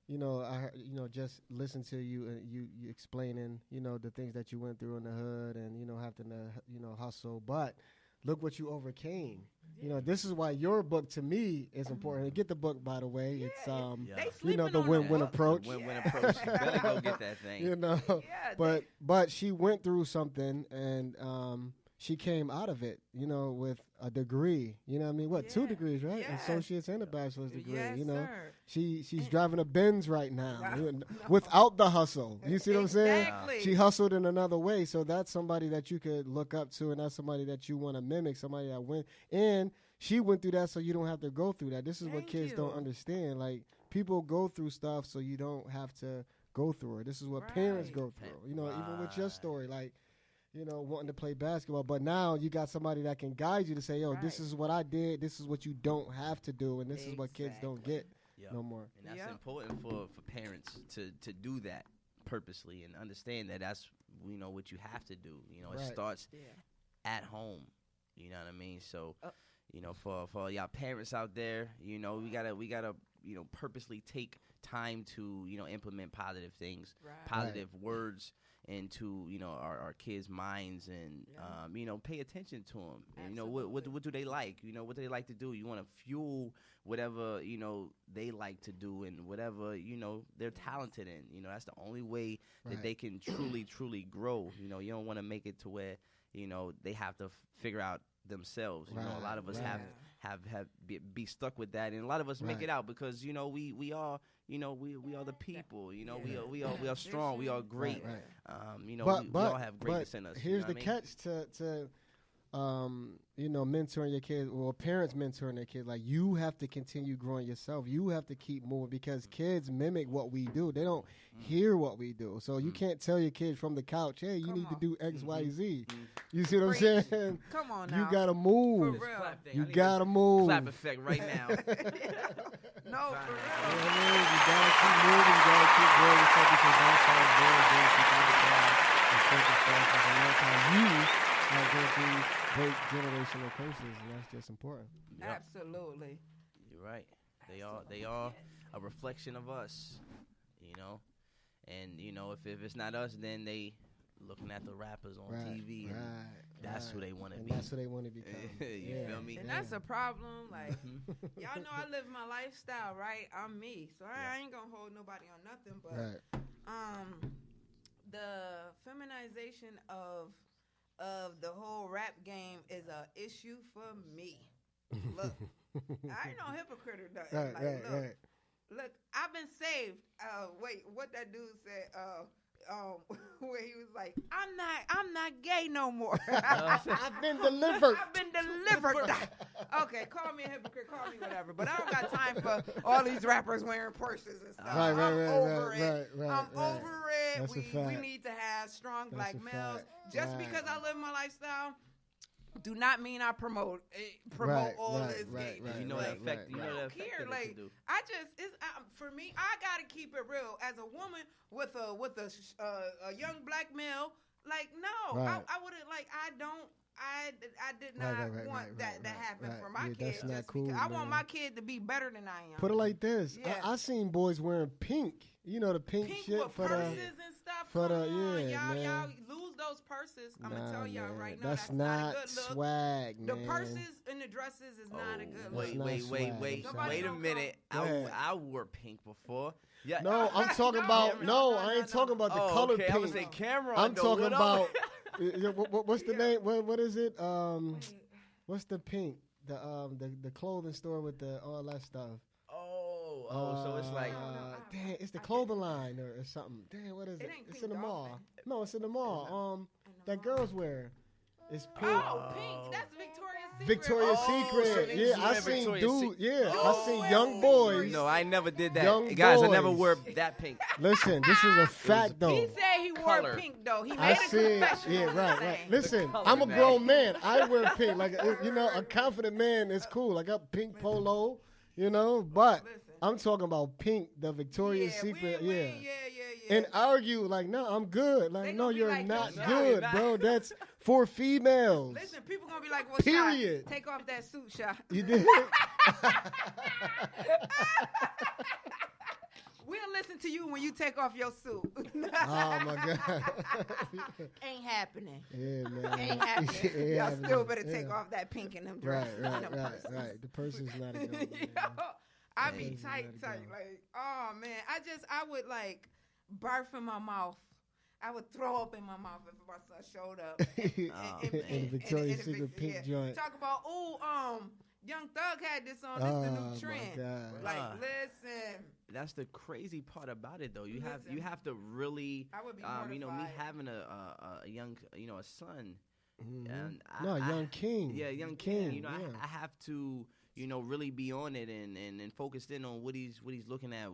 you know, just listen to you and you explaining, you know, the things that you went through in the hood and, you know, having to, you know, hustle. But look what you overcame. You know, this is why your book to me is important. Get the book, by the way. It's you know, the win-win approach. Win-win approach. You better go get that thing. You know, but she went through something and she came out of it, you know, with a degree. You know what I mean? What, 2 degrees, right? Yes. Associates and a bachelor's degree. Yes, you know, sir. she's driving a Benz right now without the hustle. You see what I'm saying? Exactly. She hustled in another way. So that's somebody that you could look up to, and that's somebody that you want to mimic, somebody that went. And she went through that so you don't have to go through that. This is what kids don't understand. Like, people go through stuff so you don't have to go through it. This is what parents go through. You know, even with your story, like, you know, wanting to play basketball. But now you got somebody that can guide you to say, yo, this is what I did. This is what you don't have to do. And this is what kids don't get no more. And that's important for parents to do that purposely and understand that that's, you know, what you have to do. You know, it starts at home. You know what I mean? So, you know, for y'all parents out there, you know, we gotta, you know, purposely take time to, you know, implement positive things, positive words into, you know, our kids' minds, and you know, pay attention to them. And, you know, what do they like? You know, what do they like to do? You want to fuel whatever, you know, they like to do and whatever, you know, they're talented in. You know, that's the only way that they can truly grow. You know, you don't want to make it to where, you know, they have to figure out themselves. You know, a lot of us be stuck with that, and a lot of us make it out because, you know, we are, you know, we are the people. You know, we are strong. We are great. You know, we all have greatness in us. Here's you know the catch to you know, mentoring your kids, or parents mentoring their kids. Like, you have to continue growing yourself. You have to keep moving, because kids mimic what we do. They don't hear what we do. So you can't tell your kids from the couch, hey, you need to do X, Y, Z. You see what I'm saying? Come on now. You got to move. For real. You got to move. Clap effect right now. No, for real. You know what I mean? You got to keep moving. You got to keep growing yourself, because that's how it's going to go and circumstances. And that's how you are going to break generational curses, and that's just important. Yep. Absolutely. You're right. They are a reflection of us, And if it's not us, then they looking at the rappers on TV, and that's who they want to be. That's who they want to become. You feel me? And that's a problem. Like, y'all know I live my lifestyle, right? I'm me, so I ain't gonna hold nobody on nothing. But the feminization of the whole rap game is a issue for me. Look, I ain't no hypocrite or nothing. Look, I've been saved. Wait, what that dude said? Where he was like, I'm not gay no more. I've been delivered. Okay, call me a hypocrite, call me whatever. But I don't got time for all these rappers wearing purses and stuff. I'm over it. I'm over it. We need to have strong black males. Just because I live my lifestyle do not mean I promote all this gay. You know that effect. You know that effect. Care. Like, for me, I gotta keep it real. As a woman with a young black male, like, no, I wouldn't, like, I did not want that to happen for my kid. That's not cool. I want my kid to be better than I am. Put it like this: I seen boys wearing pink. You know, the pink shit with for purses and stuff. For y'all lose those purses. I'm gonna tell y'all right now. That's not a good look. Swag, man. The purses and the dresses is not a good look. Wait a minute. I wore pink before. Yeah. No, I'm talking about. No, I ain't talking about the color pink. I was saying camera. I'm talking about. What's the name? What is it? What's the pink? The clothing store with all that stuff. So it's like, damn, it's the clothing line or something. Damn, what is it? It's in the mall. No, it's in the mall. That girls wear. It's pink. Oh, pink. That's Victoria's Secret. So yeah, I seen dudes. Yeah, I seen young boys. No, I never did that. Young Guys, boys. I never wore that pink. Listen, this is a fact, though. He said he wore pink, though. He made a confession. Yeah, right. Listen, I'm a grown man. I wear pink. Like, a confident man is cool. I got pink polo, but I'm talking about pink, the Victoria's Secret. Yeah. And argue like, no, I'm good. Like, no, you're not good, bro. That's for females. Listen, people gonna be like, well, period. Shot, take off that suit, Shot. You did. We'll listen to you when you take off your suit. Oh my God. Ain't happening. Yeah, man. Ain't happening. Y'all still better take off that pink in them dresses. Right. The person's not a good one. I be tight. Like, oh man. I would like barf in my mouth. I would throw up in my mouth if my son showed up. In the Victoria's Secret pink joint. Talk about, Young Thug had this on. This is the new trend. My God. Like, listen. That's the crazy part about it, though. You have to really, I would be mortified. Me having a young, a son. Mm-hmm. And young king. Yeah, young king. I have to, really be on it and focused in on what he's looking at,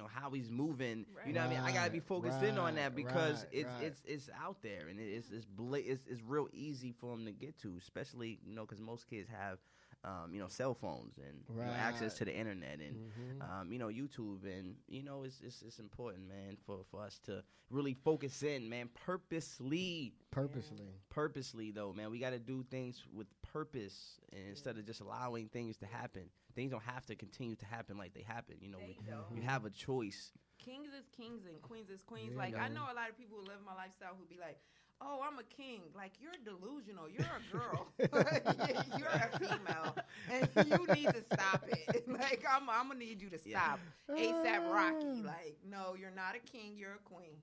how he's moving. Right. You know what I mean? I gotta be focused in on that because it's out there and it's real easy for him to get to, especially because most kids have cell phones and access to the internet and YouTube and it's important, man, for us to really focus in, man, purposely though, man. We got to do things with purpose instead of just allowing things to happen. Things don't have to continue to happen like they happen. You have a choice. Kings is kings and queens is queens. Like, I know a lot of people who live my lifestyle who be like, oh, I'm a king. Like, you're delusional. You're a girl. You're a female. And you need to stop it. Like, I'm going to need you to stop. ASAP Rocky. Like, no, you're not a king. You're a queen.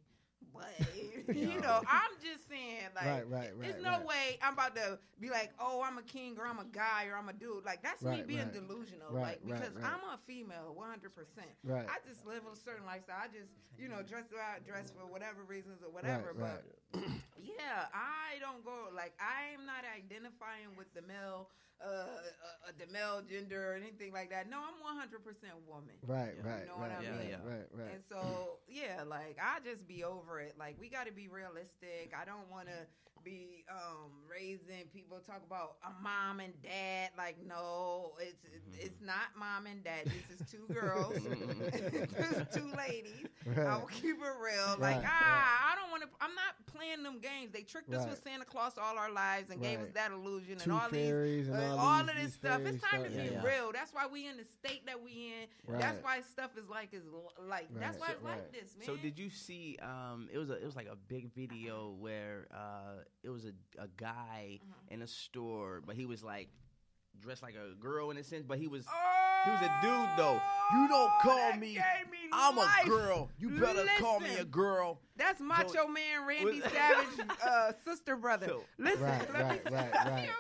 But, I'm just saying, like, there's no way I'm about to be like, oh, I'm a king or I'm a guy or I'm a dude. Like, that's me being delusional. Because I'm a female, 100%. Right. I just live a certain lifestyle. I just, dress for whatever reasons or whatever. But, yeah, I don't go, like, I am not identifying with the male gender or anything like that. No, I'm 100% woman. Right. You know what I mean? Right. And so, like, I just be over it. Like, we got to be realistic. I don't want to be raising people talk about a mom and dad. Like, no, it's not mom and dad. This is 2 girls, 2 ladies. Right. I will keep it real. Right, Like, I don't want to. I'm not playing them games. They tricked us Right. with Santa Claus all our lives and gave us Right. that illusion and Two all fairies these, and all these- of this these stuff. fairy It's time to stuff. be Yeah. real. That's why we in the state that we in. Right. That's why stuff is like That's why it's Right. like this, man. So did you see? It was like a big video where it was a guy in a store, but he was like dressed like a girl in a sense, but he was a dude though. You don't call that me. gave me I'm life. a girl. You better call me a Listen. girl. That's Macho Man Randy Savage, sister brother. So- Listen, Right, let right, me right, tell right. you,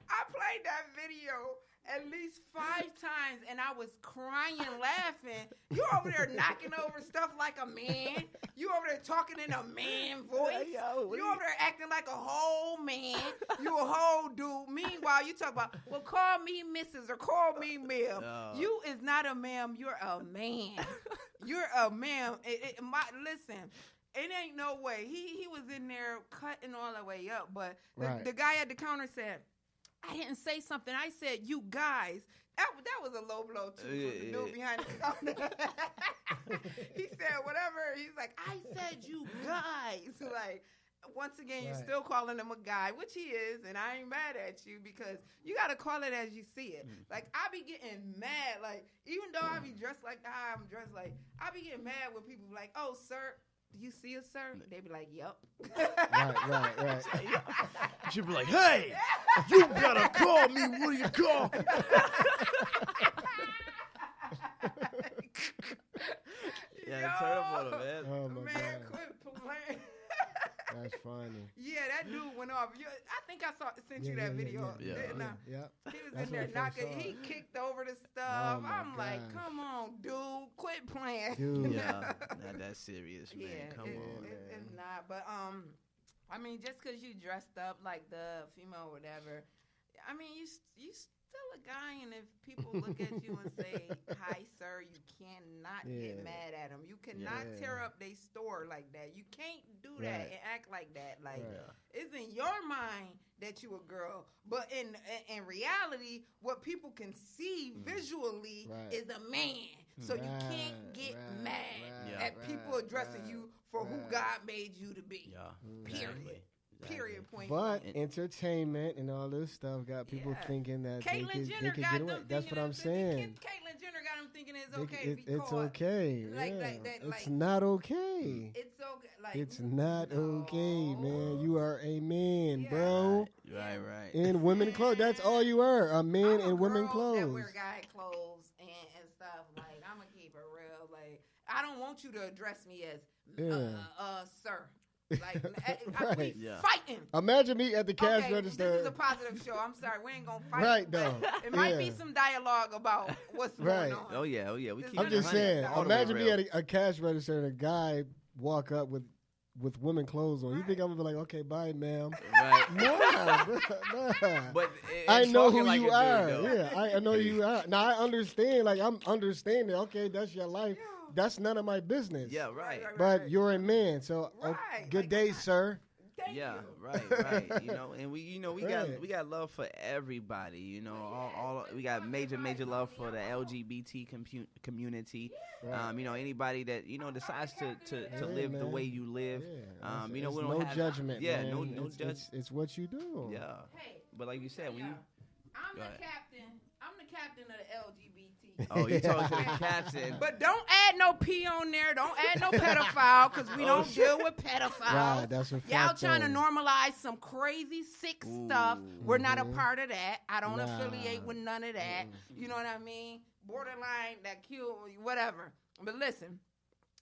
I played that video at least 5 times, and I was crying, laughing. You over there knocking over stuff like a man. You over there talking in a man voice. Yo, what You are you- over there acting like a whole man. You a whole dude. Meanwhile, you talk about, well, call me Mrs. or call me ma'am. No. You is not a ma'am. You're a man. You're a ma'am. Listen. It ain't no way. He was in there cutting all the way up, but Right. the guy at the counter said, I didn't say something. I said, you guys. That was a low blow, too, from the dude behind the counter. He said whatever. He's like, I said you guys. Like, once again, you're Right. still calling him a guy, which he is, and I ain't mad at you because you got to call it as you see it. Like, I be getting mad. Like, even though I be dressed like how I'm dressed, like, I be getting mad when people be like, oh, sir, do you see us, sir? They be like, yup. Right. She'd be like, "Hey, you better call me. What do you call?" Yeah, turn up on him, man. Oh my Man, God. quit playing. That's funny. Yeah, that dude went off. I think I sent you Yeah, that video. yeah. Didn't I? Yeah. He was That's in there when I first knocking. saw He it. kicked over the stuff. Oh, my I'm like, gosh. come on, dude, quit playing. Dude. Yeah, that's serious, man. Yeah, Come it- on. it's not. But I mean, just because you dressed up like the female or whatever, I mean, you still a guy, and if people look at you and say, "Hi, sir," you cannot Yeah. get mad at them. You cannot Yeah. tear up their store like that. You can't do that Right. and act like that. Like Right. it's in your mind that you a girl, but in reality, what people can see visually Right. is a man. So you can't get mad at people addressing you for who God made you to be. Yeah. Period. Period. Point. But And- entertainment and all this stuff got people Yeah. thinking that they Caitlyn could Jenner get got away. them That's thinking what I'm saying. Caitlyn Jenner got them thinking it's They- okay to be it's caught. okay. Like- yeah. like that, it's like- not okay. It's okay. Like It's not okay, man. no. You are a man, Yeah. bro. Right. In women clothes. That's all you are. A man I'm a in women girl that clothes. wear guy clothes and stuff. Like I'm gonna keep it real. Like I don't want you to address me as sir. Like Right. we Yeah. fighting. Imagine me at the cash Okay, register. this is a positive show. I'm sorry, we ain't gonna fight. Right, though. It might be Yeah. some dialogue about what's Right. going on. Oh yeah. We This keep I'm is it just 100, saying. all the way Imagine me real. at a cash register and a guy walk up with women clothes on. You think I'm gonna be like, okay, bye, ma'am? Right. Nah, bro, nah. But I know talking who like you a are. dude, though. Yeah, I know you are. Now I understand. Like I'm understanding. Okay, that's your life. Yeah. That's none of my business. Yeah. Right. But you're a man, so Right, good like, day, sir. Thank Yeah, you. right. And we Right. we got love for everybody. All we got major love for the LGBT community. Right. Anybody that decides to Yeah, live the man. way you live. Yeah. We It's don't no have judgment. Yeah, man. no It's- judgment. It's what you do. Yeah, Hey, but like you said, when you I'm Go the ahead. captain. I'm the captain of the LGBT. oh you talking to the captain. But don't add no P on there. Don't add no pedophile because we don't deal with pedophiles. Right, that's what Y'all fact trying to is. normalize some crazy sick stuff. We're not a Mhm. part of that. I don't Nah. affiliate with none of that. You know what I mean? Borderline, that cute, whatever. But listen,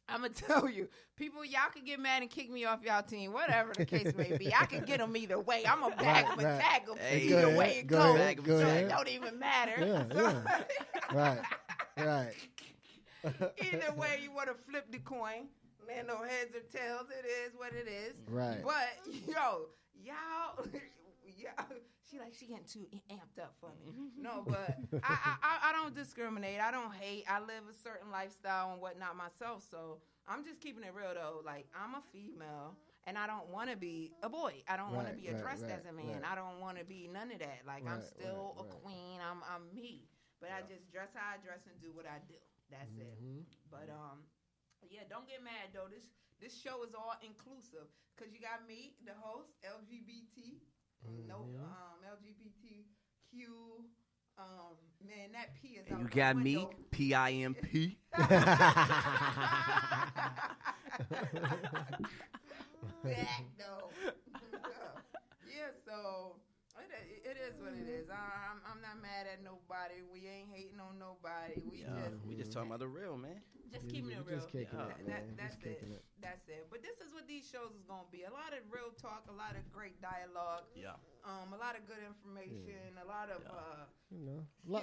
I'm going to tell you, people, y'all can get mad and kick me off y'all team, whatever the case may be. I can get them either way. I'm going to bag them and Right. tag them Hey, either go way ahead, it go goes. ahead, go So ahead. it don't even matter. Yeah, So- Right. Either way, you want to flip the coin, land on heads or tails. It is what it is. Right. But y'all, she getting too amped up for me. No, but I don't discriminate. I don't hate. I live a certain lifestyle and whatnot myself. So I'm just keeping it real though. Like I'm a female. And I don't want to be a boy. I don't want to Right, be addressed right, as a man. right. I don't want to be none of that. Like I'm Right, still right, a right. queen. I'm me. But I just dress how I dress and do what I do. That's it. But yeah, don't get mad though. This show is all inclusive because you got me, the host, LGBT, LGBTQ. Man, that P is out You the got window. me, PIMP. Back though. Yeah, so it is what it is. I'm not mad at nobody. We ain't hating on nobody. We just talking about the real, man. Just keeping it real. Just kicking it, man. That's it. That's it. But this is what these shows is gonna be. A lot of real talk, a lot of great dialogue. Yeah. A lot of good information, a lot of a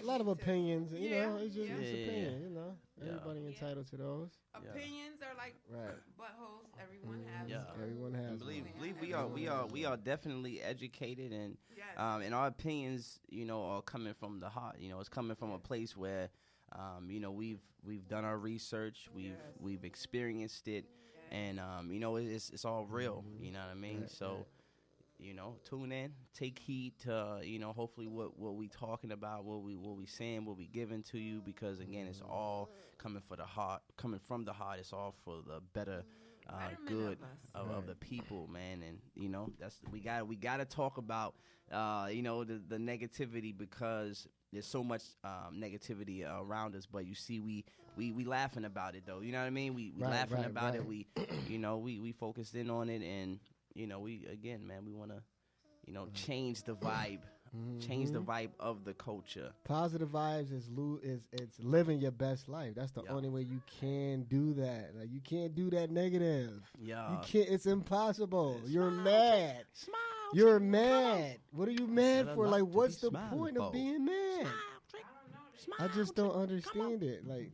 lot of opinions. You know, it's just opinion. You know, Yeah. everybody entitled to those. opinions are like buttholes. Everyone has. Yeah. Everyone has. And believe one. we are definitely educated, and Yes. and our opinions, are coming from the heart. It's coming from a place where we've done our research, we've experienced it, and it's all real. You know what I mean? Right, so. Tune in, take heed to, hopefully what we talking about, what we saying, what we giving to you, because again, it's all coming from the heart. It's all for the better good of the people, man. And that's we got to talk about the negativity, because there's so much negativity around us. But you see, we laughing about it though. You know what I mean? We laughing about it. We we focused in on it, and we want to, change the vibe, change the vibe of the culture. Positive vibes is it's living your best life. That's the only way you can do that. Like, you can't do that negative. Yeah, you can't. It's impossible. You're Smile, mad. Smile. You're mad. What are you mad for? Like, what's the smiling point for? of being mad? I just don't understand it. Like,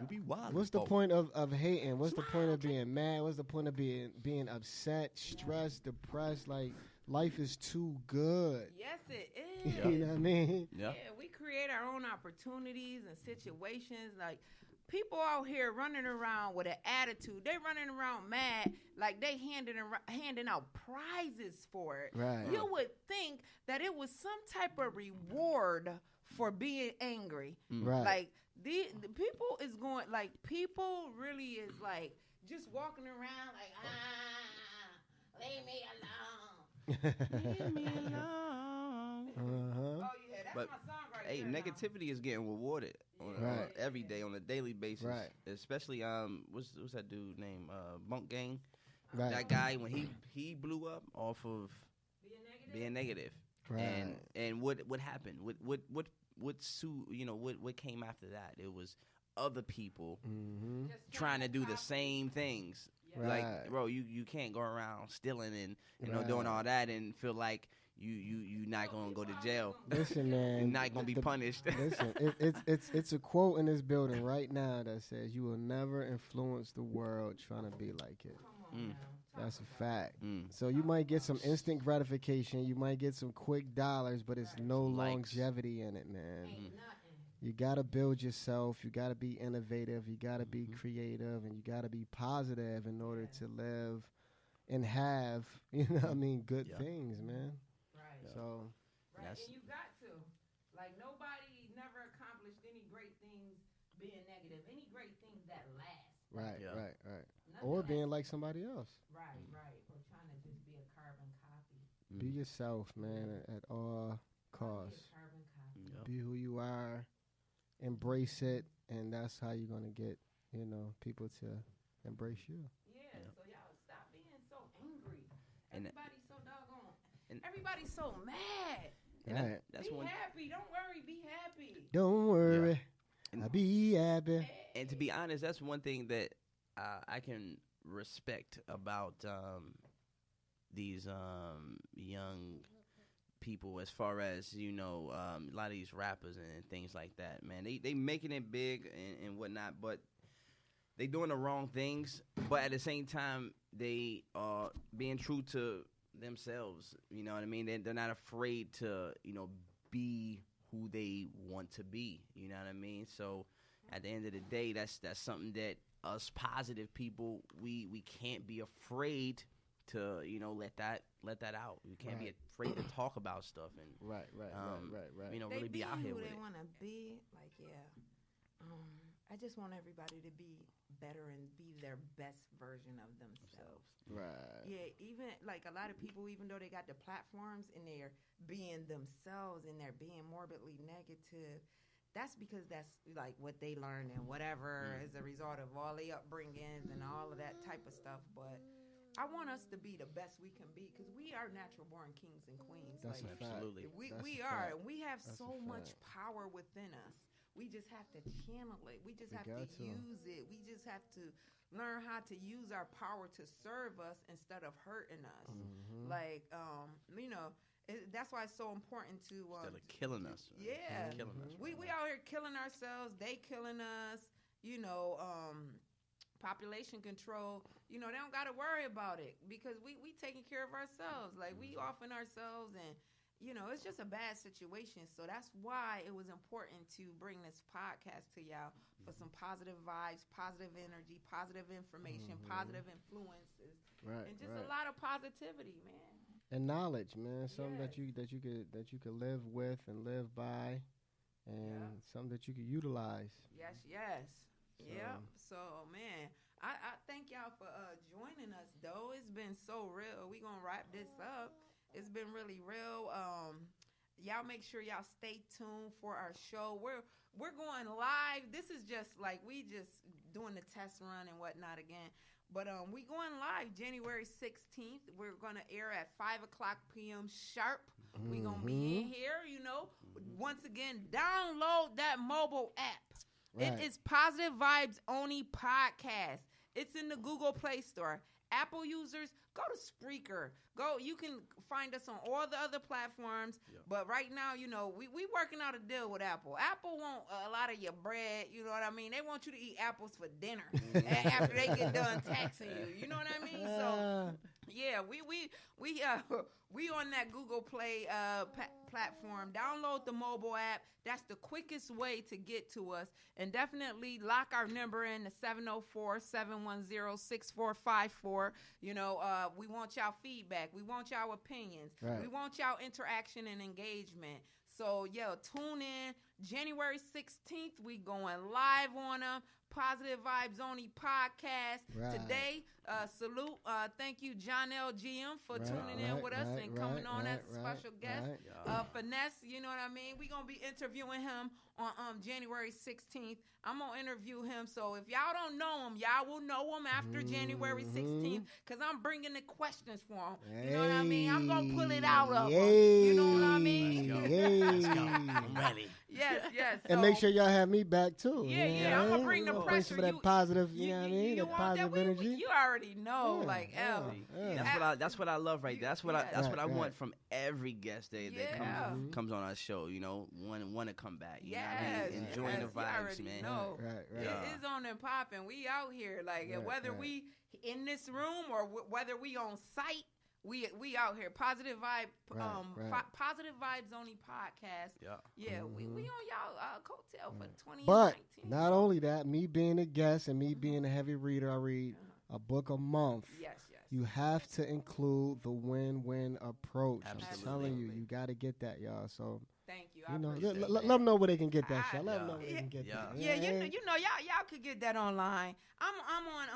You be wild. what's the point of hating? What's the point of being mad? What's the point of being upset, stressed, depressed? Like, life is too good. Yes, it is. You know what I mean? Yeah. We create our own opportunities and situations. Like, people out here running around with an attitude. They running around mad, like they handing out prizes for it. Right. You would think that it was some type of reward for being angry. Right. Like, the people is going, like, people really is like just walking around like, leave me alone. Leave me alone. Oh yeah, that's But, my song right Hey, there. negativity is getting rewarded on every day, on a daily basis. Right. Especially what's that dude named Bunk Gang? Right. That guy, when he blew up off of being negative. Right. And what happened? What came after that? It was other people trying to do the same things. Right. Like, bro, you can't go around stealing and doing all that and feel like you not gonna go to jail. Listen, man. You're not gonna be punished. Listen, it's a quote in this building right now that says, "You will never influence the world trying to be like it." That's a fact. So you might get some instant gratification, you might get some quick dollars, but it's no longevity in it, man. You gotta build yourself. You gotta be innovative. You gotta be creative, and you gotta be positive in order to live and have, good things, man. Right. So, and you got to. Like, nobody never accomplished any great things being negative. Any great things that last. right. Nothing Or lasts. being like somebody else. Right. Or trying to just be a carbon copy. Be yourself, man, at all costs. Be a carbon copy. Yeah. Be who you are. Embrace it, and that's how you're gonna get, people to embrace you. Yeah. So y'all stop being so angry. And Everybody's so doggone. and- Everybody's so mad. Right. That's Be one. happy. Don't worry. Be happy. Don't worry, And- I'll be happy. And to be honest, that's one thing that I can respect about these young people, as far as a lot of these rappers and things like that. Man, they making it big and whatnot, but they doing the wrong things. But at the same time, they are being true to themselves. You know what I mean? They're not afraid to be who they want to be. You know what I mean? So at the end of the day, that's something that us positive people, we can't be afraid to let that out. You can't be afraid to talk about stuff and right. Really be out here with it. They want to be like, I just want everybody to be better and be their best version of themselves. Right. Yeah, even like a lot of people, even though they got the platforms and they're being themselves and they're being morbidly negative, that's because that's like what they learned and whatever as a result of all the upbringings and all of that type of stuff. But I want us to be the best we can be because we are natural born kings and queens. That's like, a fact. Absolutely. We are. And we have so much power within us. We just have to channel it. We just have to use it. We just have to learn how to use our power to serve us instead of hurting us. Mm-hmm. Like, that's why it's so important to instead of killing us. Yeah, killing us. We out here killing ourselves. They killing us. Population control. They don't got to worry about it because we taking care of ourselves. Like we offing ourselves and. It's just a bad situation. So that's why it was important to bring this podcast to y'all for some positive vibes, positive energy, positive information, positive influences, and just a lot of positivity, man. And knowledge, man. Something that you could live with and live by, and something that you could utilize. Yes. So man, I thank y'all for joining us. Though it's been so real. We gonna wrap this up. It's been really real. Y'all make sure y'all stay tuned for our show. We're going live. This is just like we just doing the test run and whatnot again. But we going live January 16th. We're gonna air at 5:00 p.m. sharp. We gonna be in here. Once again, download that mobile app. Right. It is Positive Vibes Only Podcast. It's in the Google Play Store. Apple users, go to Spreaker. You can find us on all the other platforms. Yeah. But right now, we working out a deal with Apple. Apple want a lot of your bread. You know what I mean? They want you to eat apples for dinner after they get done taxing you. You know what I mean? So yeah, we on that Google Play platform. Download the mobile app. That's the quickest way to get to us. And definitely lock our number in the 704-710-6454. We want y'all feedback. We want y'all opinions. Right. We want y'all interaction and engagement. So, tune in. January 16th, we going live on them. Positive Vibes Only Podcast. Right. Today, salute. Thank you, Johnal GM, for tuning in with us and coming on as a special guest. Finesse, you know what I mean? We're going to be interviewing him on January 16th. I'm going to interview him. So if y'all don't know him, y'all will know him after January 16th because I'm bringing the questions for him. You know what I mean? I'm going to pull it out of him. You know what I mean? Let's go. I'm ready. Yes. And make sure y'all have me back too. Yeah. I'm gonna bring the pressure. Bring some of that positive, you know what I mean? That positive energy. You already know, That's what I love, right? That's what I want from every guest that comes on our show. Want to come back. You know what I mean? Enjoying the vibes, man. Right. It's on and popping. We out here, whether we in this room or whether we on site. We out here. Positive Positive Vibes Only Podcast. Yeah. We on y'all coattail for 2019. But not only that, me being a guest and me being a heavy reader, I read a book a month. Yes. You have to include the win-win approach. Absolutely. I'm telling you got to get that, y'all. So thank you. Let them know where they can get that shit. Let them know where they can get that. Yeah, y'all could get that online. I'm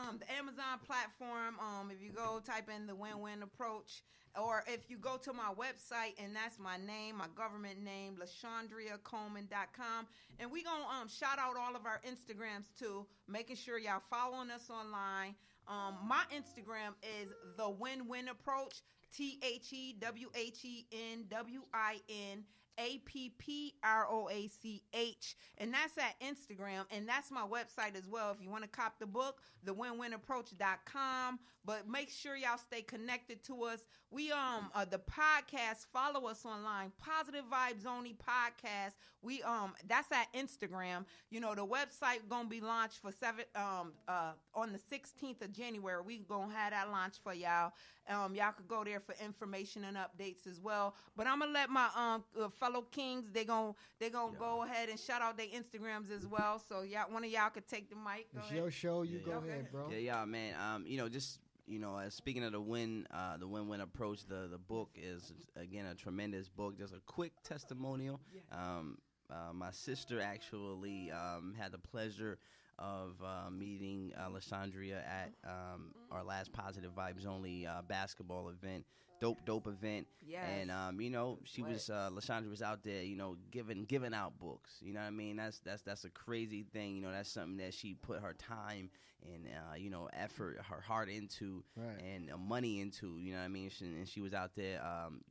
on the Amazon platform. If you go type in the win-win approach, or if you go to my website, and that's my name, my government name, LaShondriaColeman.com. And we gonna shout out all of our Instagrams too, making sure y'all following us online. My Instagram is the win-win approach. THEWHENWINAPPROACH, and that's at Instagram, and that's my website as well. If you want to cop the book, thewinwinapproach.com. But make sure y'all stay connected to us. We the podcast, follow us online, Positive Vibes Only Podcast. We that's at Instagram. The website gonna be launched for on the 16th of January. We gonna have that launch for y'all. Y'all could go there for information and updates as well. But I'm gonna let my fellow kings, they gonna go ahead and shout out their Instagrams as well. So one of y'all could take the mic. It's your show. You go ahead, bro. Yeah, man. Just speaking of the win-win approach, the book is, again, a tremendous book. Just a quick testimonial. My sister actually had the pleasure of meeting Lashandria at our last Positive Vibes Only basketball event. Dope event. Yes. And Lashandra was out there, giving out books. You know what I mean? That's a crazy thing. That's something that she put her time and effort, her heart into, and money into. You know what I mean? And she was out there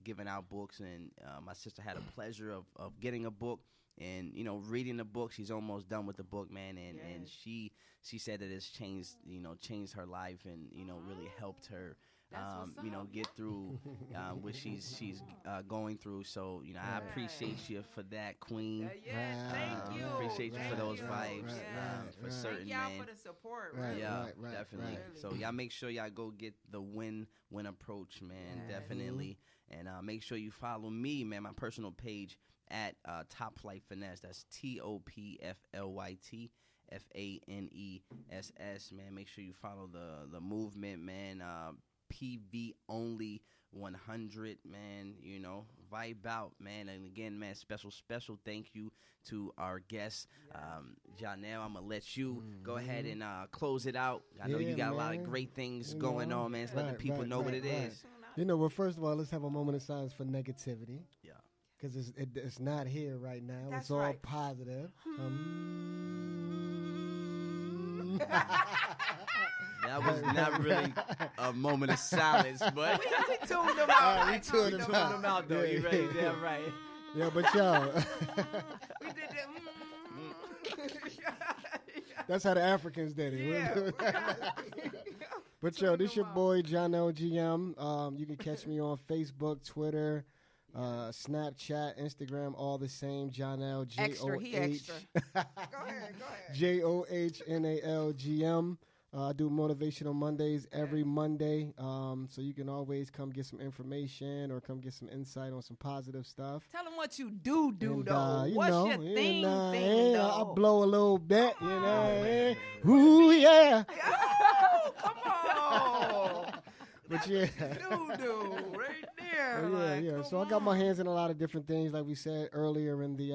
giving out books, and my sister had a pleasure of getting a book. And reading the book, she's almost done with the book, man. And she said that it's changed her life, and really helped her, get through what she's going through. So I appreciate you for that, Queen. Thank you. Appreciate you for those vibes. For certain, thank y'all man. for the support. Definitely. So y'all make sure y'all go get the win approach, man. Definitely. And make sure you follow me, man. My personal page at Top Flight Finesse. That's TOPFLYT FANESS, man. Make sure you follow the movement, man. PV only 100, man. Vibe out, man. And again, man, special thank you to our guest, Johnal. I'm gonna let you go ahead and close it out. I know you got a lot of great things going on, man. So let the people know what it is. Well, first of all, let's have a moment of silence for negativity. Yeah. Because it's not here right now. That's it's all right. positive. That was not really a moment of silence, but we tuned them out. We tuned them out, though. You ready? Yeah, right. Yeah, but y'all. We did that. That's how the Africans did it. Yeah. But yo, this your boy Johnal GM. You can catch me on Facebook, Twitter, Snapchat, Instagram, all the same. Johnal, J-O-H. Go ahead. JOHNALGM. I do Motivational Mondays every Monday, so you can always come get some information or come get some insight on some positive stuff. Tell them what you do, And, though. What's your thing, though? I blow a little bit, Ooh, yeah. Oh, come on. But yeah. Do right there. Yeah. So I got my hands in a lot of different things, like we said earlier in the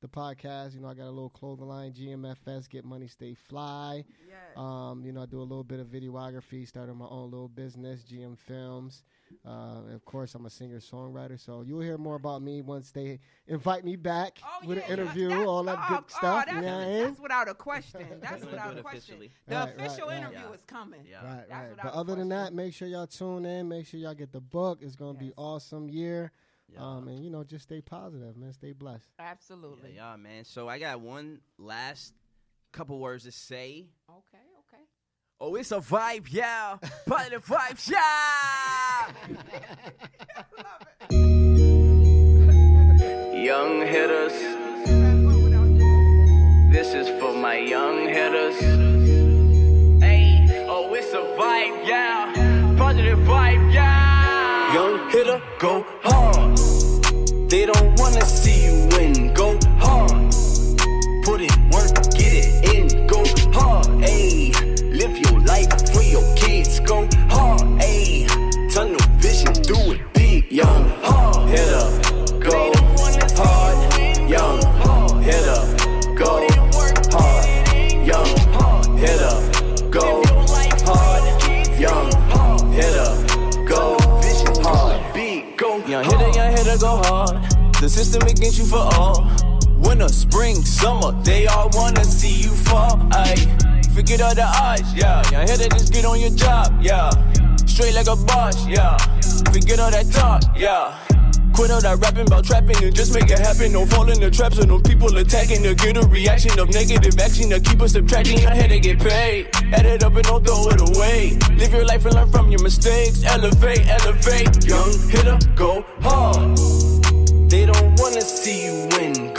podcast. I got a little clothing line, GMFS, Get Money, Stay Fly. Yes. I do a little bit of videography, started my own little business, GM Films. Of course, I'm a singer-songwriter, so you'll hear more about me once they invite me back with an interview, all that good stuff. That's without a question. That's without a question. The official interview is coming. Yeah. Right. But other than that, make sure y'all tune in. Make sure y'all get the book. It's going to be awesome year. Yeah. And, just stay positive, man. Stay blessed. Absolutely. Yeah, man. So I got one last couple words to say. Okay. Oh, it's a vibe, yeah. Positive vibes, yeah. Love it. Young hitters, this is for my young hitters. Hey, oh, it's a vibe, yeah. Positive vibe, yeah. Young hitter, go hard. They don't wanna see you win. Go hard. Put in work, get it in. Go hard, ayy. Live your life for your kids. Go hard, ayy. Tunnel vision, do it big. Young hitter, go hard. Young hitter, go hard. Young hitter, go hard. Young hitter, go hard. Big, go young hitter, go hard. The system against you for all. Winter, spring, summer, they all wanna see you fall. Ayy. Forget all the odds, yeah. Young hitter, just get on your job, yeah. Straight like a boss, yeah. Forget all that talk, yeah. Quit all that rapping about trapping and just make it happen. Don't fall in the traps of them people attacking to get a reaction of negative action to keep us subtracting. Your head to get paid. Add it up and don't throw it away. Live your life and learn from your mistakes. Elevate. Young hitter, go hard. They don't wanna see you win.